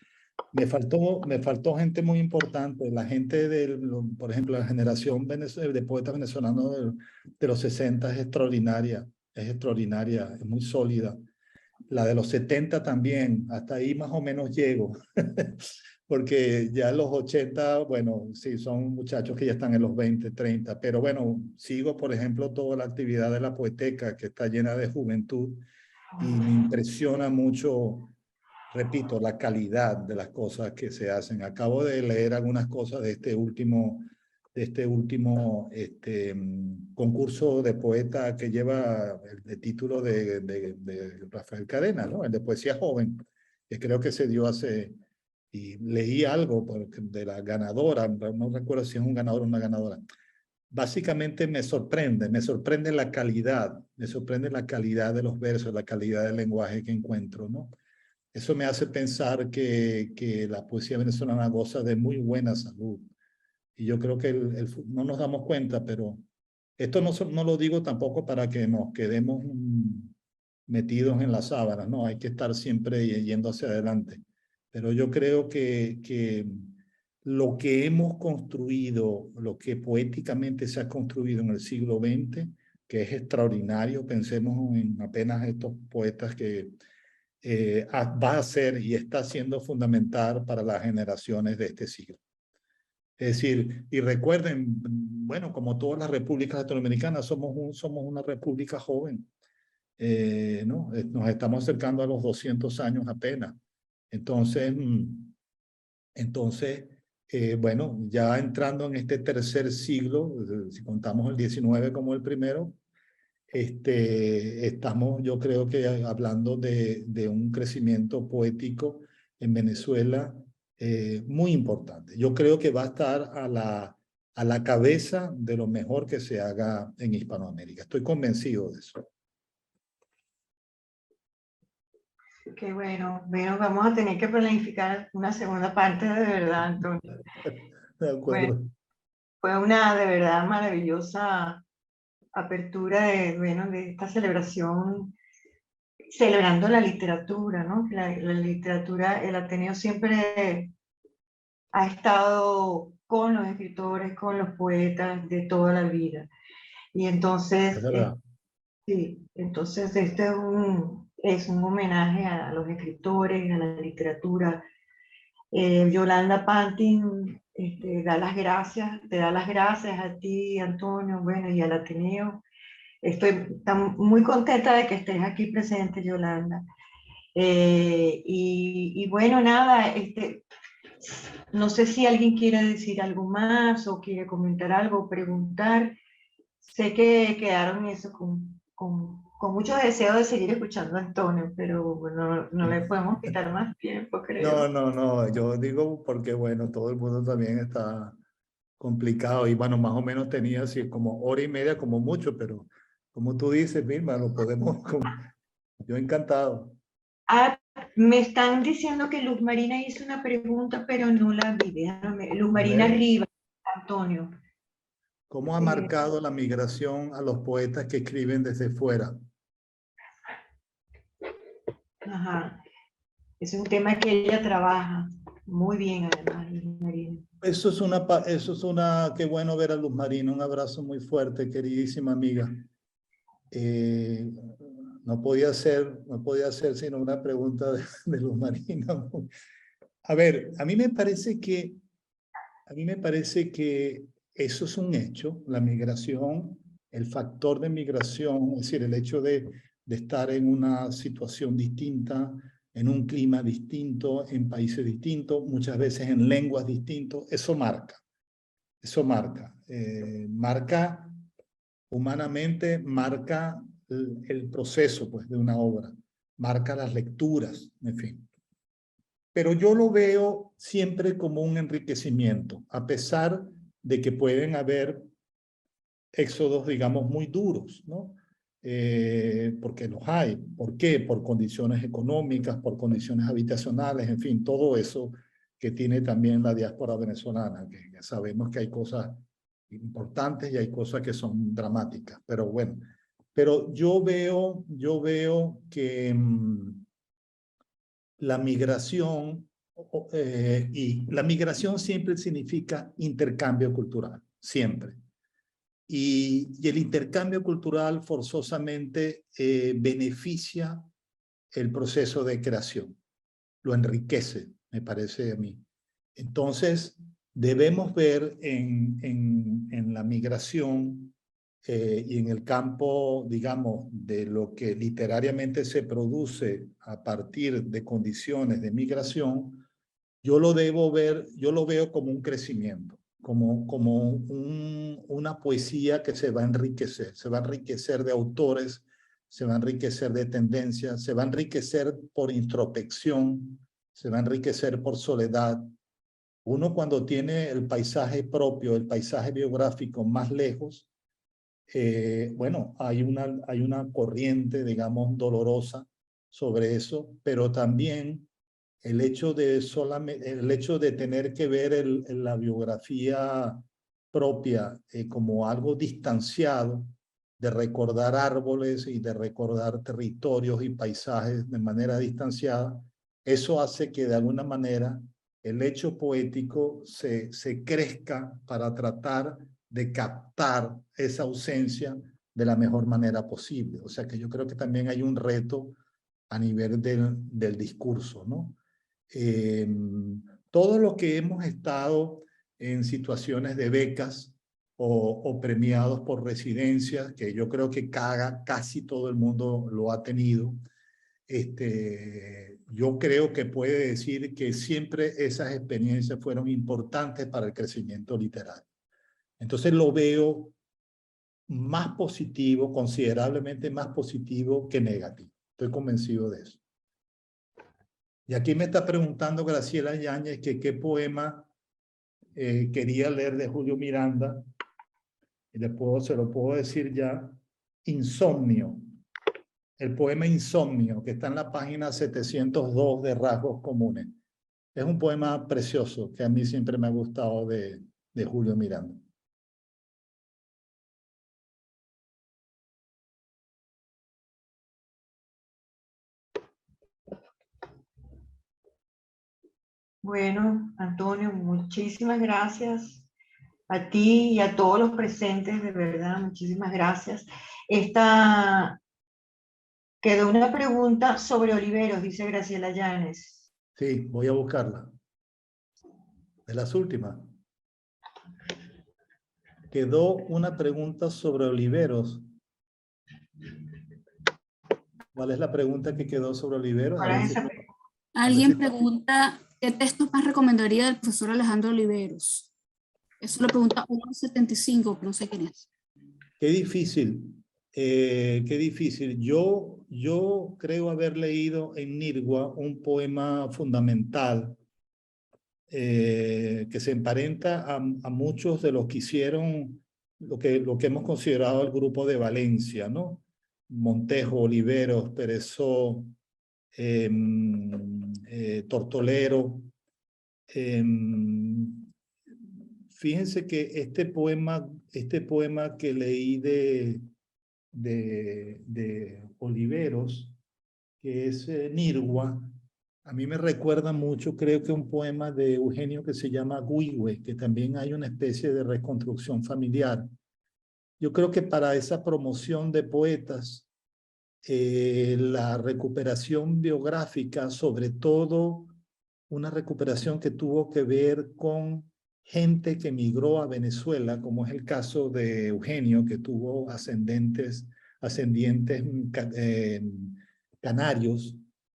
Me faltó gente muy importante, la gente por ejemplo, la generación de poetas venezolanos de los 60 es extraordinaria, es muy sólida. La de los 70 también, hasta ahí más o menos llego, porque ya los 80, bueno, sí, son muchachos que ya están en los 20, 30, pero bueno, sigo, por ejemplo, toda la actividad de la Poeteca, que está llena de juventud, y me impresiona mucho, repito, la calidad de las cosas que se hacen. Acabo de leer algunas cosas de este último concurso de poeta que lleva el título de Rafael Cadena, ¿no? El de Poesía Joven, que creo que se dio y leí algo de la ganadora, no recuerdo si es un ganador o una ganadora. Básicamente me sorprende la calidad, de los versos, la calidad del lenguaje que encuentro, ¿no? Eso me hace pensar que la poesía venezolana goza de muy buena salud. Y yo creo que no nos damos cuenta, pero esto no lo digo tampoco para que nos quedemos metidos en las sábanas, no, hay que estar siempre yendo hacia adelante. Pero yo creo que lo que hemos construido, lo que poéticamente se ha construido en el siglo XX, que es extraordinario, pensemos en apenas estos poetas que va a ser y está siendo fundamental para las generaciones de este siglo. Es decir, y recuerden, bueno, como todas las repúblicas latinoamericanas, somos una república joven, ¿no? Nos estamos acercando a los 200 años apenas. Entonces, bueno, ya entrando en este tercer siglo, si contamos el 19 como el primero, estamos, yo creo que hablando de un crecimiento poético en Venezuela muy importante. Yo creo que va a estar a la cabeza de lo mejor que se haga en Hispanoamérica. Estoy convencido de eso. Qué bueno. Bueno, vamos a tener que planificar una segunda parte de verdad, Antonio. De acuerdo. Bueno, fue una de verdad maravillosa apertura de esta celebración, celebrando la literatura, ¿no? La literatura, el Ateneo siempre ha estado con los escritores, con los poetas de toda la vida. Y entonces, Es verdad. sí, entonces este es un homenaje a los escritores, a la literatura. Yolanda Pantin da las gracias, te da las gracias a ti, Antonio, bueno, y al Ateneo. Estoy muy contenta de que estés aquí presente, Yolanda. Y bueno, nada, no sé si alguien quiere decir algo más o quiere comentar algo, preguntar. Sé que quedaron eso con mucho deseo de seguir escuchando a Antonio, pero bueno, no le podemos quitar más tiempo, creo. No, yo digo porque, bueno, todo el mundo también está complicado y, bueno, más o menos tenía así como hora y media como mucho, pero como tú dices, Vilma, lo podemos, yo encantado. Ah, me están diciendo que Luz Marina hizo una pregunta, pero no la vi. Déjame. Luz A Marina ver, Rivas, Antonio. ¿cómo ha marcado la migración a los poetas que escriben desde fuera? Ajá. Es un tema que ella trabaja muy bien, además, Luz Marina. Qué bueno ver a Luz Marina, un abrazo muy fuerte, queridísima amiga. No podía ser sino una pregunta de Luz Marina. A ver, a mí me parece que eso es un hecho, la migración, el factor de migración, es decir, el hecho de estar en una situación distinta, en un clima distinto, en países distintos, muchas veces en lenguas distintas, eso marca, marca humanamente, marca el proceso pues, de una obra. marca las lecturas, en fin. Pero yo lo veo siempre como un enriquecimiento, a pesar de que pueden haber éxodos, digamos, muy duros, ¿no? Porque los hay. ¿Por qué? Por condiciones económicas, por condiciones habitacionales, en fin, todo eso que tiene también la diáspora venezolana, que sabemos que hay cosas importantes y hay cosas que son dramáticas, pero bueno. Pero yo veo que la migración, y la migración siempre significa intercambio cultural, siempre. Y el intercambio cultural forzosamente beneficia el proceso de creación, lo enriquece, me parece a mí. Entonces, debemos ver en la migración y en el campo, digamos, de lo que literariamente se produce a partir de condiciones de migración, yo lo veo como un crecimiento, como una poesía que se va a enriquecer de autores, se va a enriquecer de tendencias, se va a enriquecer por introspección, se va a enriquecer por soledad. Uno cuando tiene el paisaje propio, el paisaje biográfico más lejos, bueno, hay una corriente, digamos, dolorosa sobre eso, pero también el hecho de tener que ver la biografía propia como algo distanciado, de recordar árboles y de recordar territorios y paisajes de manera distanciada, eso hace que de alguna manera el hecho poético se crezca para tratar de captar esa ausencia de la mejor manera posible. O sea que yo creo que también hay un reto a nivel del discurso, ¿no? Todos los que hemos estado en situaciones de becas o premiados por residencias, que yo creo que casi todo el mundo lo ha tenido, yo creo que puede decir que siempre esas experiencias fueron importantes para el crecimiento literario. Entonces lo veo más positivo, considerablemente más positivo que negativo. Estoy convencido de eso. Y aquí me está preguntando Graciela Yáñez que qué poema quería leer de Julio Miranda. Y se lo puedo decir ya. Insomnio. El poema Insomnio, que está en la página 702 de Rasgos Comunes. Es un poema precioso que a mí siempre me ha gustado de Julio Miranda. Bueno, Antonio, muchísimas gracias a ti y a todos los presentes, de verdad, muchísimas gracias. Esta quedó una pregunta sobre oliveros, dice Graciela Llanes. Sí, voy a buscarla. De las últimas. Quedó una pregunta sobre oliveros. ¿Cuál es la pregunta que quedó sobre oliveros? A ver si... Alguien pregunta, ¿qué textos más recomendaría del profesor Alejandro Oliveros? Eso lo pregunta 175, pero no sé quién es. Qué difícil, qué difícil. Yo creo haber leído en Nirgua un poema fundamental que se emparenta a muchos de los que hicieron lo que hemos considerado el grupo de Valencia, ¿no? Montejo, Oliveros, Perezó, Tortolero. Fíjense que este poema que leí de Oliveros, que es Nirgua, a mí me recuerda mucho, creo que un poema de Eugenio que se llama Güigüe, que también hay una especie de reconstrucción familiar. Yo creo que para esa promoción de poetas, la recuperación biográfica, sobre todo una recuperación que tuvo que ver con gente que migró a Venezuela, como es el caso de Eugenio, que tuvo ascendientes canarios,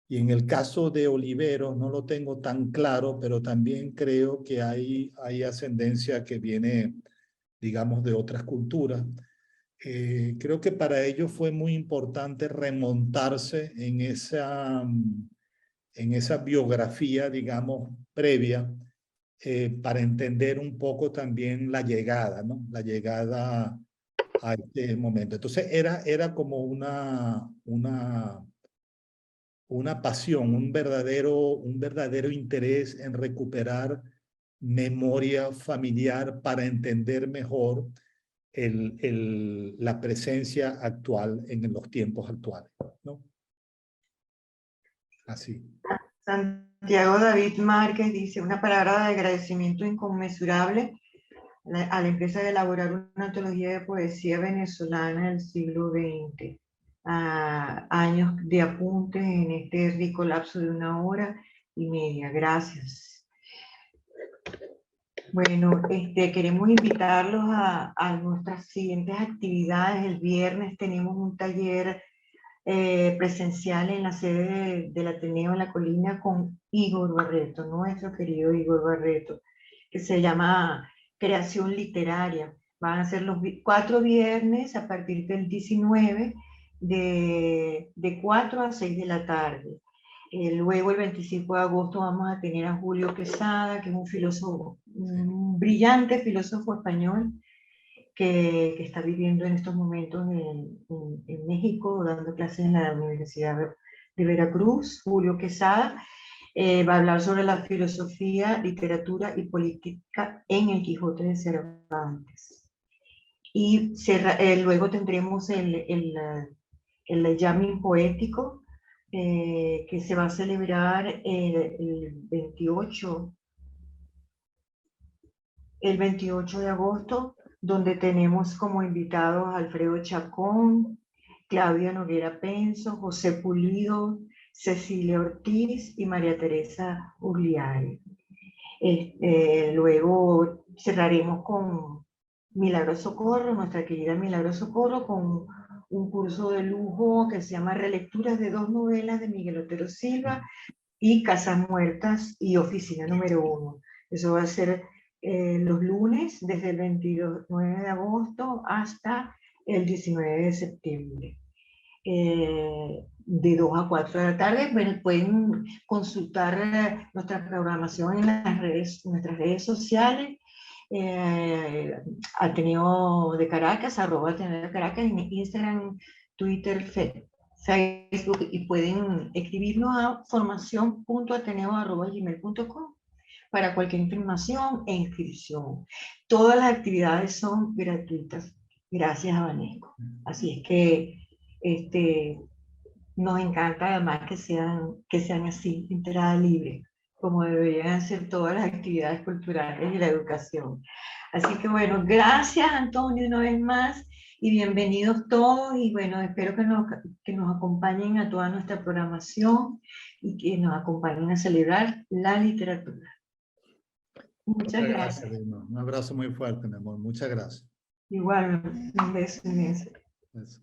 y en el caso de Oliveros no lo tengo tan claro, pero también creo que hay ascendencia que viene, digamos, de otras culturas. Creo que para ellos fue muy importante remontarse en esa biografía, digamos, previa, para entender un poco también la llegada, ¿no? La llegada a este momento. Entonces era como una pasión, un verdadero interés en recuperar memoria familiar para entender mejor la presencia actual en los tiempos actuales, ¿no? Así. Santiago David Márquez dice una palabra de agradecimiento inconmensurable a la empresa de elaborar una antología de poesía venezolana del siglo XX. Años de apuntes en este rico lapso de 1 hora y media. Gracias. Bueno, queremos invitarlos a nuestras siguientes actividades. El viernes tenemos un taller presencial en la sede del Ateneo en La Colina con Igor Barreto, nuestro querido Igor Barreto, que se llama Creación Literaria. Van a ser los 4 viernes a partir del 19 de 4 a 6 de la tarde. Luego el 25 de agosto vamos a tener a Julio Quesada, que es un filósofo, un brillante filósofo español, que está viviendo en estos momentos en México, dando clases en la Universidad de Veracruz. Julio Quesada va a hablar sobre la filosofía, literatura y política en el Quijote de Cervantes. Y luego tendremos el jamming poético, que se va a celebrar el 28 de agosto, donde tenemos como invitados a Alfredo Chacón, Claudia Noguera Penso, José Pulido, Cecilia Ortiz y María Teresa Urliari. Luego cerraremos con Milagros Socorro, nuestra querida Milagros Socorro, con un curso de lujo que se llama Relecturas de 2 novelas de Miguel Otero Silva y Casas Muertas y Oficina número 1. Eso va a ser los lunes desde el 29 de agosto hasta el 19 de septiembre. De 2 a 4 de la tarde. Bueno, pueden consultar nuestra programación en nuestras redes sociales. Ateneo de Caracas, @Ateneo de Caracas, en Instagram, Twitter, Facebook, y pueden escribirnos a formacion.ateneo@gmail.com para cualquier información e inscripción. Todas las actividades son gratuitas, gracias a Banesco. Así es que nos encanta además que sean así, entrada libre, como deberían ser todas las actividades culturales y la educación. Así que bueno, gracias Antonio una vez más y bienvenidos todos, y bueno, espero que nos acompañen a toda nuestra programación y que nos acompañen a celebrar la literatura. Muchas gracias. Un abrazo muy fuerte, mi amor. Muchas gracias. Igual, un beso inmenso. Eso.